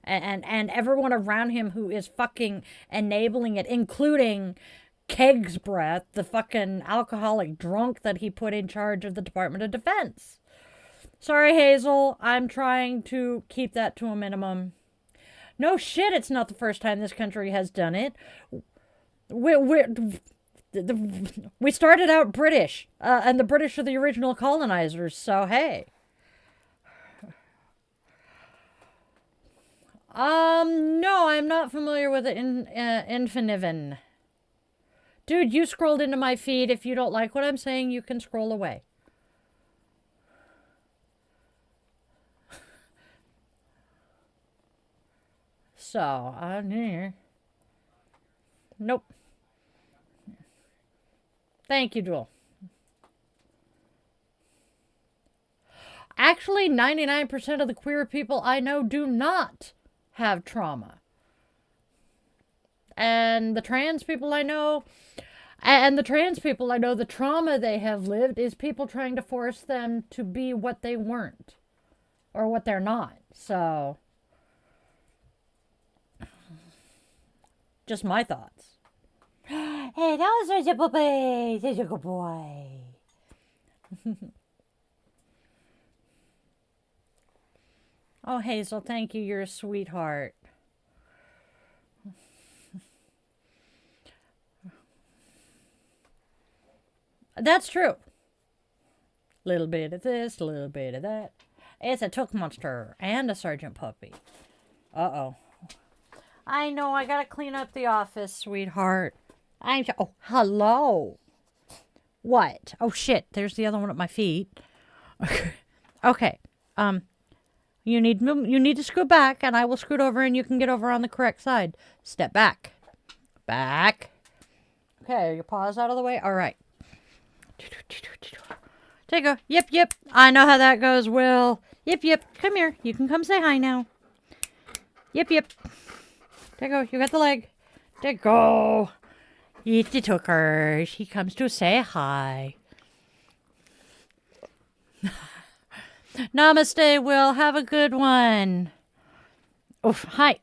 And everyone around him who is fucking enabling it, including Keg's Breath, the fucking alcoholic drunk that he put in charge of the Department of Defense. Sorry, Hazel. I'm trying to keep that to a minimum. No shit, it's not the first time this country has done it. We started out British, and the British are the original colonizers, so hey. No, I'm not familiar with it in Infiniven. Dude, you scrolled into my feed. If you don't like what I'm saying, you can scroll away. So, nope. Thank you, Jewel. Actually, 99% of the queer people I know do not have trauma. And the trans people I know, the trauma they have lived is people trying to force them to be what they weren't. Or what they're not. So, just my thoughts. Hey, that was such a puppy. Such a good boy. Oh, Hazel, thank you. You're a sweetheart. That's true. Little bit of this, a little bit of that. It's a took monster and a sergeant puppy. Uh-oh. I know, I gotta clean up the office, sweetheart. Oh, hello. What? Oh, shit, there's the other one at my feet. Okay. You need to scoot back, and I will scoot over, and you can get over on the correct side. Step back. Back. Okay, your paws out of the way? All right. Take a yip, yip. I know how that goes, Will. Yip, yip. Come here. You can come say hi now. Yip, yip. There you go. You got the leg. There you go. He took her. He comes to say hi. Namaste, Will. Have a good one. Oof. Hi.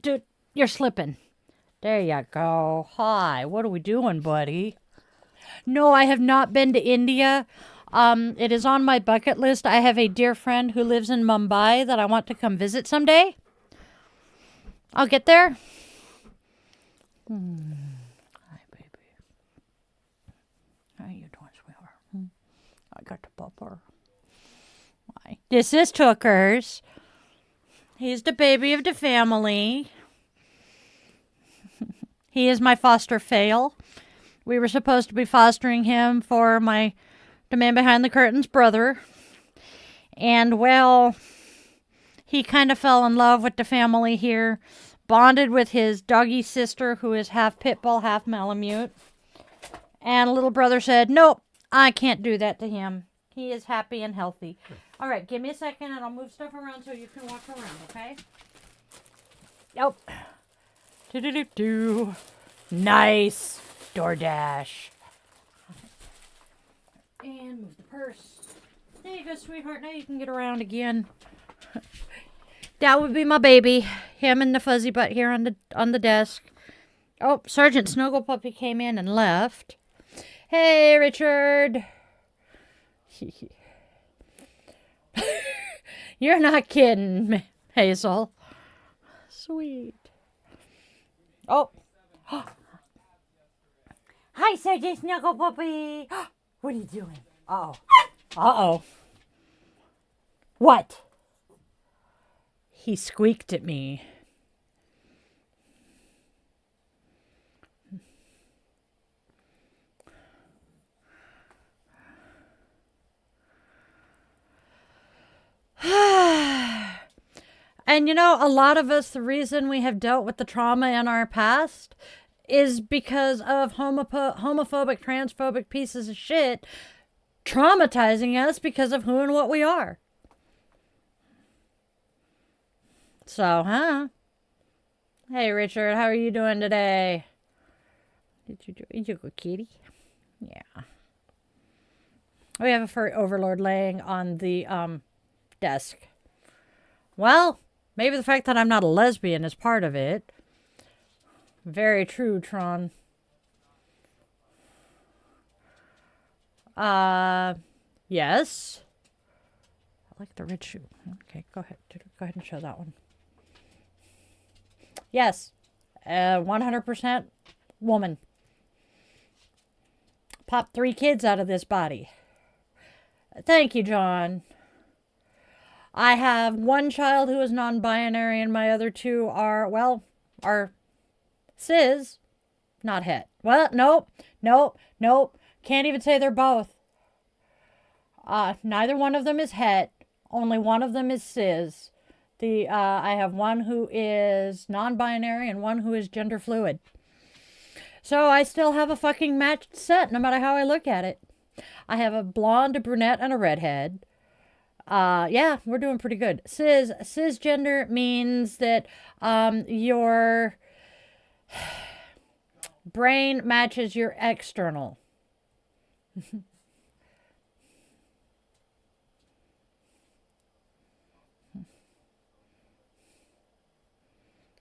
Dude, you're slipping. There you go. Hi. What are we doing, buddy? No, I have not been to India. It is on my bucket list. I have a dear friend who lives in Mumbai that I want to come visit someday. I'll get there. Hi, baby. How you doing, sweetheart? I got the pupper. Hi. This is Tookers. He's the baby of the family. He is my foster fail. We were supposed to be fostering him for the man behind the curtain's brother. And, well, he kind of fell in love with the family here. Bonded with his doggy sister, who is half pit bull, half Malamute. And little brother said, nope, I can't do that to him. He is happy and healthy. All right, give me a second, and I'll move stuff around so you can walk around, okay? Yep. Do-do-do-do. Nice. DoorDash. And move the purse. There you go, sweetheart. Now you can get around again. That would be my baby. Him and the fuzzy butt here on the desk. Oh, Sergeant Snuggle Puppy came in and left. Hey, Richard. You're not kidding, Hazel. Sweet. Oh. Hi, Sergey Snuggle Puppy. What are you doing? Uh-oh. Uh-oh. What? He squeaked at me. And you know, a lot of us, the reason we have dealt with the trauma in our past is because of homophobic, transphobic pieces of shit traumatizing us because of who and what we are. So, huh? Hey, Richard, how are you doing today? Did you go, kitty? Yeah. We have a furry overlord laying on the desk. Well, maybe the fact that I'm not a lesbian is part of it. Very true, Tron. Yes. I like the red shoe. Okay, go ahead. Go ahead and show that one. Yes. 100% woman. Popped 3 kids out of this body. Thank you, John. I have 1 child who is non-binary, and my other 2 are cis, not het. Well, nope. Can't even say they're both. Neither one of them is het. Only one of them is cis. I have one who is non-binary and one who is gender fluid. So I still have a fucking matched set, no matter how I look at it. I have a blonde, a brunette, and a redhead. Yeah, we're doing pretty good. Cisgender means that your brain matches your external.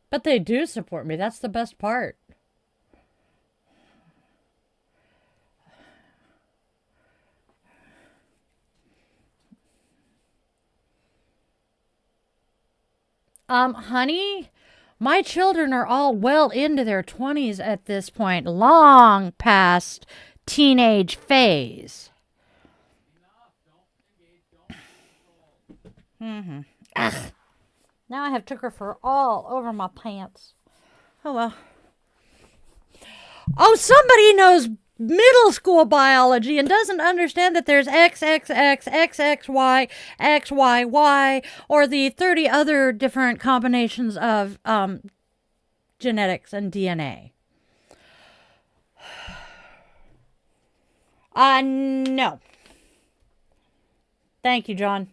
But they do support me. That's the best part. Honey, my children are all well into their 20s at this point, long past teenage phase. Ugh. Now I have took her fur all over my pants. Oh well. Oh, somebody knows middle school biology and doesn't understand that there's XXX, XXY, XYY, or the 30 other different combinations of genetics and DNA. No. Thank you, John.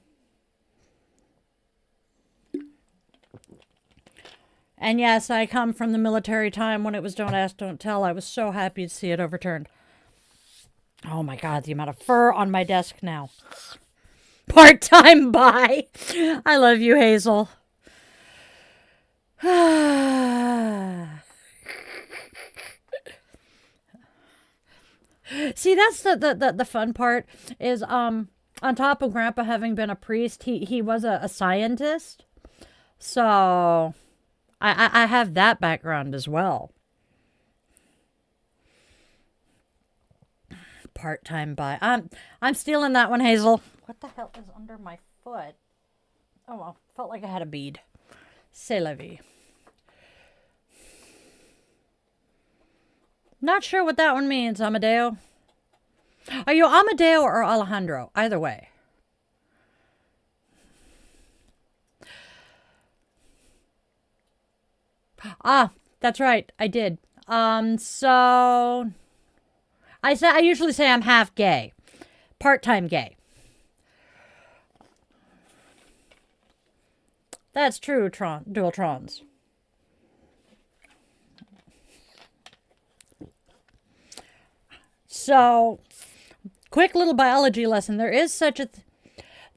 And yes, I come from the military time when it was don't ask, don't tell. I was so happy to see it overturned. Oh my God, the amount of fur on my desk now. Part-time buy. I love you, Hazel. See, that's the fun part is on top of Grandpa having been a priest, he was a scientist. So I have that background as well. Part-time buy. I'm stealing that one, Hazel. What the hell is under my foot? Oh well, felt like I had a bead. C'est la vie. Not sure what that one means, Amadeo. Are you Amadeo or Alejandro? Either way. Ah, that's right. I did. So I usually say I'm half gay. Part-time gay. That's true, dual trons. So, quick little biology lesson. There is such a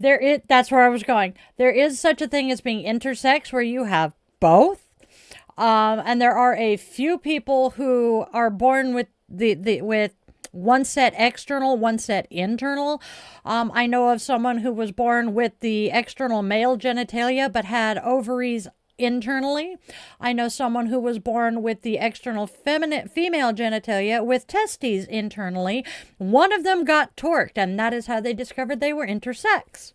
that's where I was going. There is such a thing as being intersex, where you have both. And there are a few people who are born with with one set external, one set internal. I know of someone who was born with the external male genitalia but had ovaries internally. I know someone who was born with the external female genitalia with testes internally. One of them got torqued, and that is how they discovered they were intersex.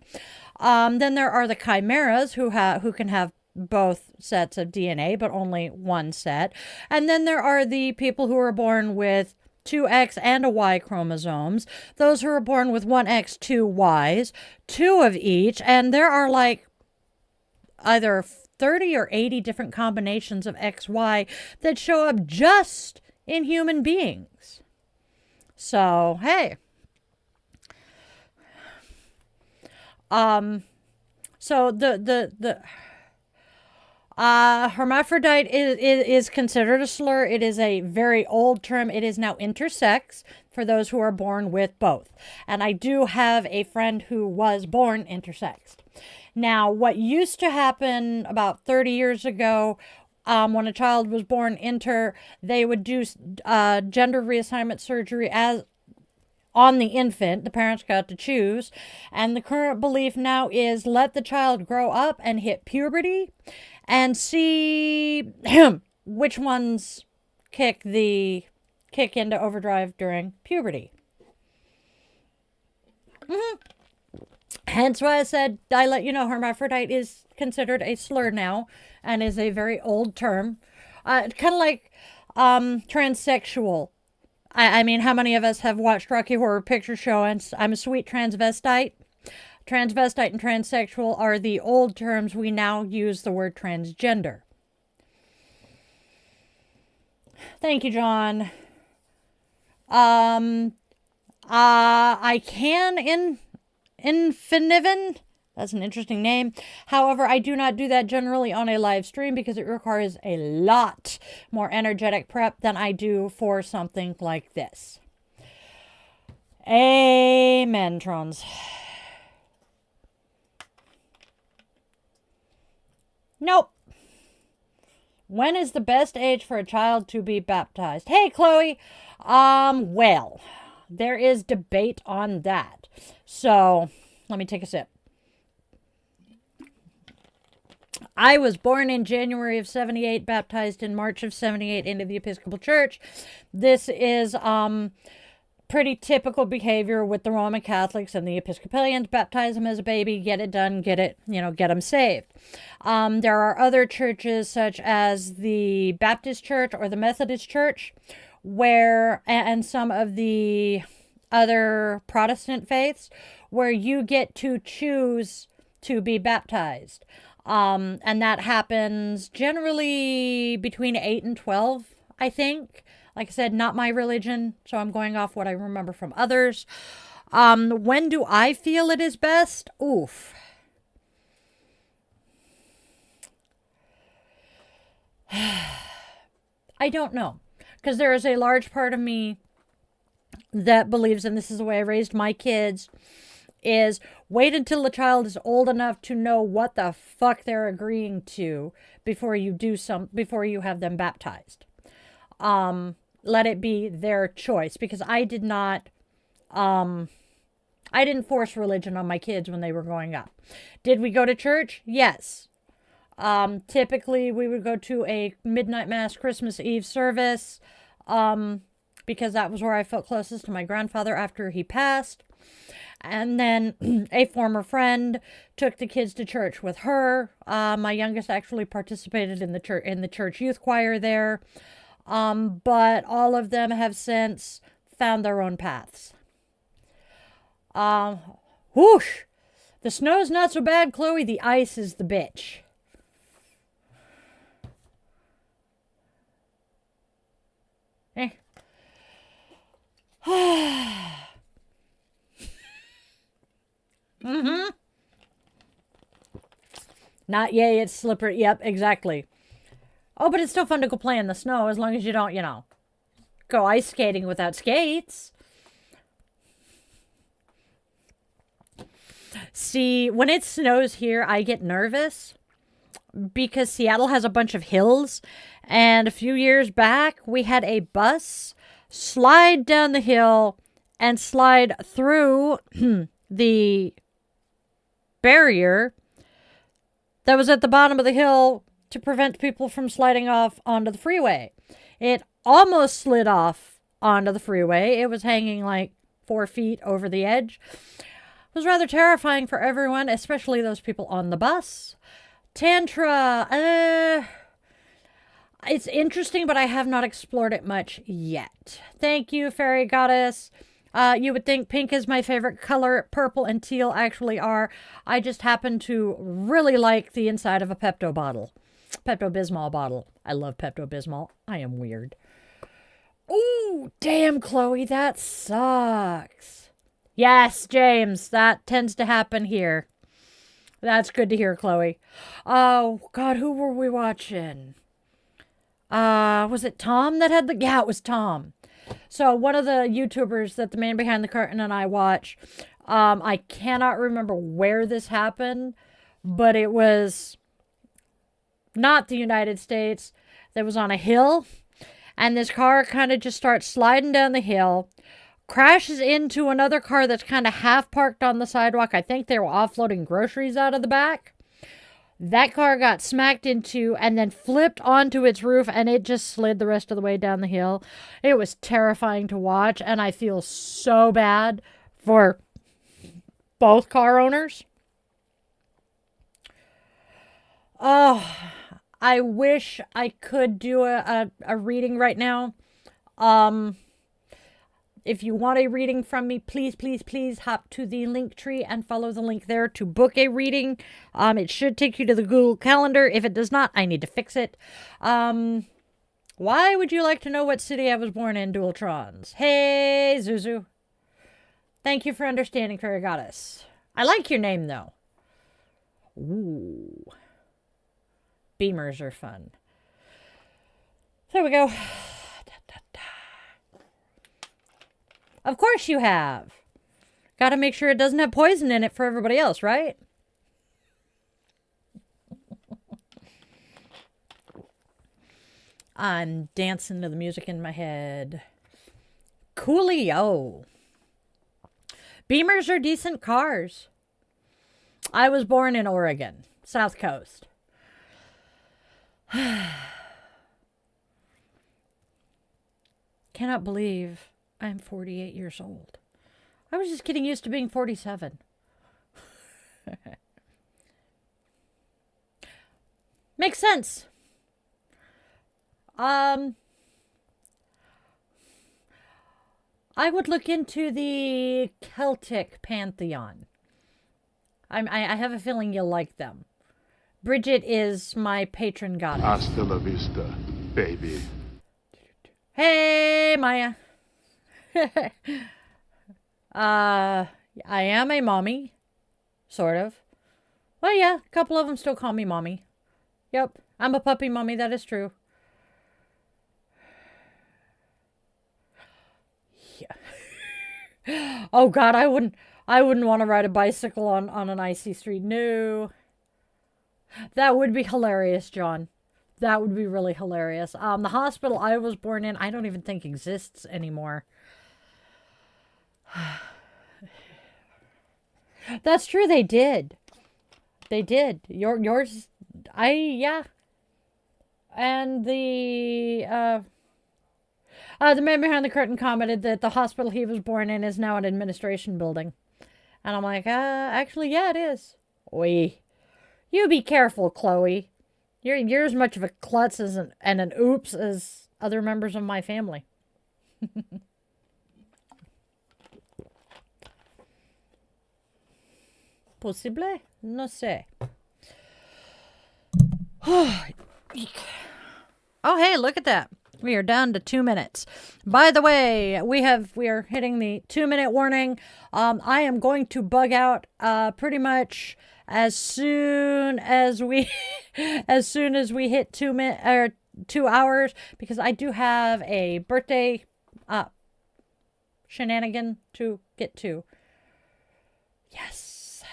Then there are the chimeras who can have both sets of DNA, but only one set. And then there are the people who are born with two X and a Y chromosomes. Those who are born with one X, two Ys, two of each. And there are like either 30 or 80 different combinations of XY that show up just in human beings. So, hey. So the hermaphrodite is considered a slur. It is a very old term. It is now intersex for those who are born with both. And I do have a friend who was born intersexed. Now, what used to happen about 30 years ago, when a child was born inter, they would do gender reassignment surgery on the infant. The parents got to choose. And the current belief now is let the child grow up and hit puberty and see which ones kick into overdrive during puberty. Hence why I said, I let you know, hermaphrodite is considered a slur now and is a very old term. Kind of like transsexual. I mean, how many of us have watched Rocky Horror Picture Show and I'm a sweet transvestite? Transvestite and transsexual are the old terms. We now use the word transgender. Thank you, John. I can Infiniven. That's an interesting name. However, I do not do that generally on a live stream because it requires a lot more energetic prep than I do for something like this. Amen, Trons. Nope. When is the best age for a child to be baptized? Hey, Chloe. Well, there is debate on that. So, let me take a sip. I was born in January of 78, baptized in March of 78 into the Episcopal Church. This is pretty typical behavior with the Roman Catholics and the Episcopalians. Baptize them as a baby, get it done, get them saved. There are other churches such as the Baptist Church or the Methodist Church and some of the other Protestant faiths where you get to choose to be baptized. And that happens generally between 8 and 12, I think. Like I said, not my religion, so I'm going off what I remember from others. When do I feel it is best? Oof. I don't know. Because there is a large part of me that believes, and this is the way I raised my kids, is wait until the child is old enough to know what the fuck they're agreeing to before you have them baptized. Let it be their choice, because I didn't force religion on my kids when they were growing up. Did we go to church? Yes. Typically we would go to a midnight mass Christmas Eve service, because that was where I felt closest to my grandfather after he passed. And then a former friend took the kids to church with her. My youngest actually participated in the church youth choir there. But all of them have since found their own paths. Whoosh! The snow's not so bad, Chloe. The ice is the bitch. Eh. Mm-hmm. Not yay, it's slippery. Yep, exactly. Oh, but it's still fun to go play in the snow as long as you don't, go ice skating without skates. See, when it snows here, I get nervous because Seattle has a bunch of hills. And a few years back, we had a bus slide down the hill, and slide through the barrier that was at the bottom of the hill to prevent people from sliding off onto the freeway. It almost slid off onto the freeway. It was hanging like 4 feet over the edge. It was rather terrifying for everyone, especially those people on the bus. Tantra, it's interesting, but I have not explored it much yet. Thank you, Fairy Goddess. You would think pink is my favorite color. Purple and teal actually are. I just happen to really like the inside of a Pepto-Bismol bottle. I love Pepto-Bismol. I am weird. Ooh, damn, Chloe, that sucks. Yes, James, that tends to happen here. That's good to hear, Chloe. Oh, God, who were we watching? Was it Tom that had the... Yeah, it was Tom. So one of the YouTubers that the man behind the curtain and I watch, I cannot remember where this happened, but it was not the United States. That was on a hill, and this car kind of just starts sliding down the hill, crashes into another car that's kind of half parked on the sidewalk. I think they were offloading groceries out of the back. That car got smacked into and then flipped onto its roof, and it just slid the rest of the way down the hill. It was terrifying to watch, and I feel so bad for both car owners. Oh, I wish I could do a reading right now. If you want a reading from me, please, please, please hop to the link tree and follow the link there to book a reading. It should take you to the Google Calendar. If it does not, I need to fix it. Why would you like to know what city I was born in, Dualtrons? Hey, Zuzu. Thank you for understanding, Fairy Goddess. I like your name, though. Ooh. Beamers are fun. There we go. Of course you have. Got to make sure it doesn't have poison in it for everybody else, right? I'm dancing to the music in my head. Coolio. Beamers are decent cars. I was born in Oregon, South Coast. Cannot believe I'm 48 years old. I was just getting used to being 47. Makes sense. I would look into the Celtic pantheon. I have a feeling you'll like them. Bridget is my patron goddess. Hasta la vista, baby. Hey, Maya. I am a mommy. Sort of. Well, yeah, a couple of them still call me mommy. Yep, I'm a puppy mommy, that is true. Yeah. Oh, God, I wouldn't want to ride a bicycle on an icy street. No. That would be hilarious, John. That would be really hilarious. The hospital I was born in, I don't even think exists anymore. That's true, they did. They did. Yours, yeah. And the man behind the curtain commented that the hospital he was born in is now an administration building. And I'm like, actually, yeah, it is. Oi. You be careful, Chloe. You're as much of a klutz and an oops as other members of my family. Possible? No sé. Oh, hey, look at that. We are down to 2 minutes. By the way, we are hitting the 2-minute warning. I am going to bug out pretty much as soon as we hit 2 hours, because I do have a birthday shenanigan to get to. Yes.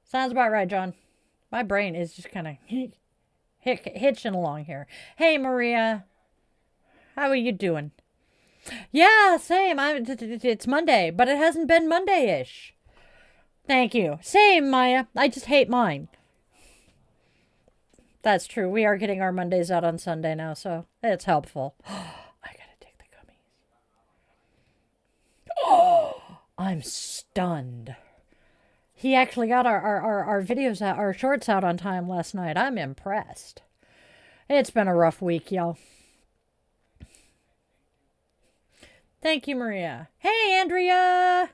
Sounds about right, John. My brain is just kind of hitching along here. Hey, Maria. How are you doing? Yeah, same. It's Monday, but it hasn't been Monday-ish. Thank you. Same, Maya. I just hate mine. That's true. We are getting our Mondays out on Sunday now, so it's helpful. I gotta take the gummies. Oh, I'm stunned. He actually got our videos out, our shorts out on time last night. I'm impressed. It's been a rough week, y'all. Thank you, Maria. Hey, Andrea.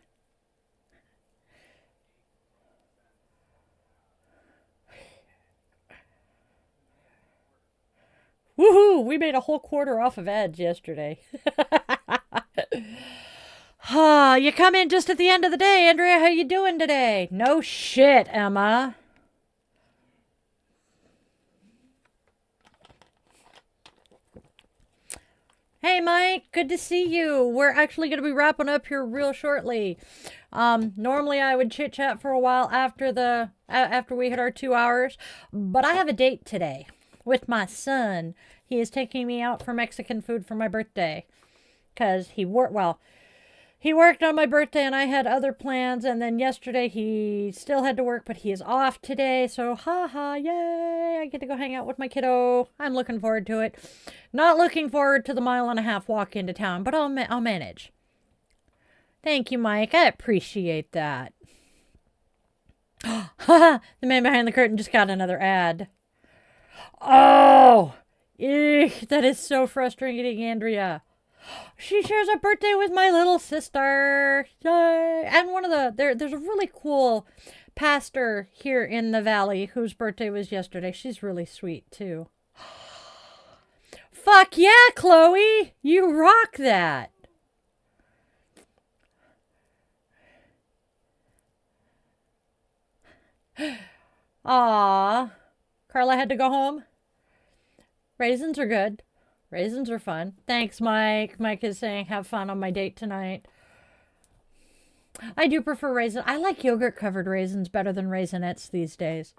Woohoo! We made a whole quarter off of ads yesterday. You come in just at the end of the day, Andrea. How you doing today? No shit, Emma. Hey, Mike. Good to see you. We're actually going to be wrapping up here real shortly. Normally I would chit chat for a while after we hit our 2 hours, but I have a date today with my son. He is taking me out for Mexican food for my birthday because he worked on my birthday and I had other plans, and then yesterday he still had to work, but he is off today, so yay, I get to go hang out with my kiddo. I'm looking forward to it. Not looking forward to the 1.5 mile walk into town, but I'll manage. Thank you, Mike. I appreciate that. The man behind the curtain just got another ad. Oh, eek, that is so frustrating, Andrea. She shares a birthday with my little sister. Yay. And there's a really cool pastor here in the valley whose birthday was yesterday. She's really sweet too. Fuck yeah, Chloe. You rock that. Aw. Carla had to go home. Raisins are good. Raisins are fun. Thanks, Mike. Mike is saying have fun on my date tonight. I do prefer raisins. I like yogurt-covered raisins better than Raisinets these days.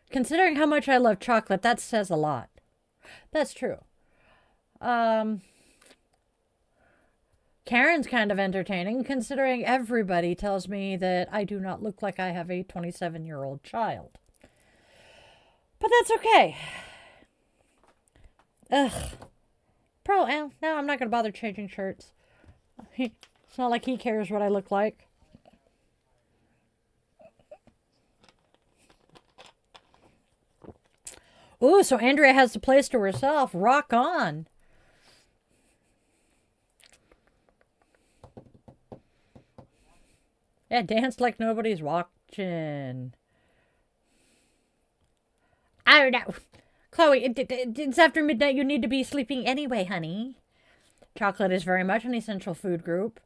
Considering how much I love chocolate, that says a lot. That's true. Karen's kind of entertaining, considering everybody tells me that I do not look like I have a 27-year-old child. But that's okay. Ugh. No, I'm not going to bother changing shirts. It's not like he cares what I look like. Ooh, so Andrea has the place to herself. Rock on. Yeah, dance like nobody's watching. I don't know. Chloe, it's after midnight. You need to be sleeping anyway, honey. Chocolate is very much an essential food group.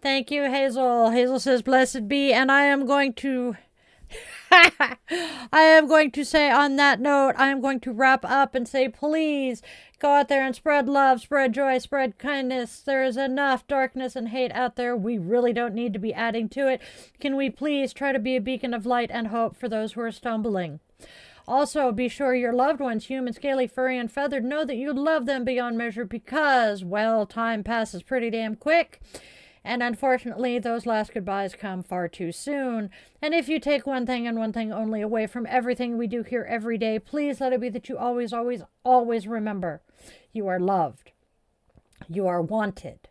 Thank you, Hazel. Hazel says, blessed be. And I am going to... I am going to say on that note, I am going to wrap up and say, please go out there and spread love, spread joy, spread kindness. There is enough darkness and hate out there. We really don't need to be adding to it. Can we please try to be a beacon of light and hope for those who are stumbling? Also, be sure your loved ones, human, scaly, furry, and feathered, know that you love them beyond measure because, well, time passes pretty damn quick. And unfortunately, those last goodbyes come far too soon. And if you take one thing and one thing only away from everything we do here every day, please let it be that you always, always, always remember you are loved. You are wanted.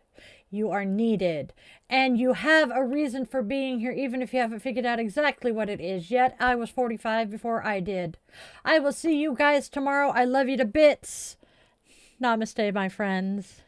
You are needed. And you have a reason for being here, even if you haven't figured out exactly what it is yet. I was 45 before I did. I will see you guys tomorrow. I love you to bits. Namaste, my friends.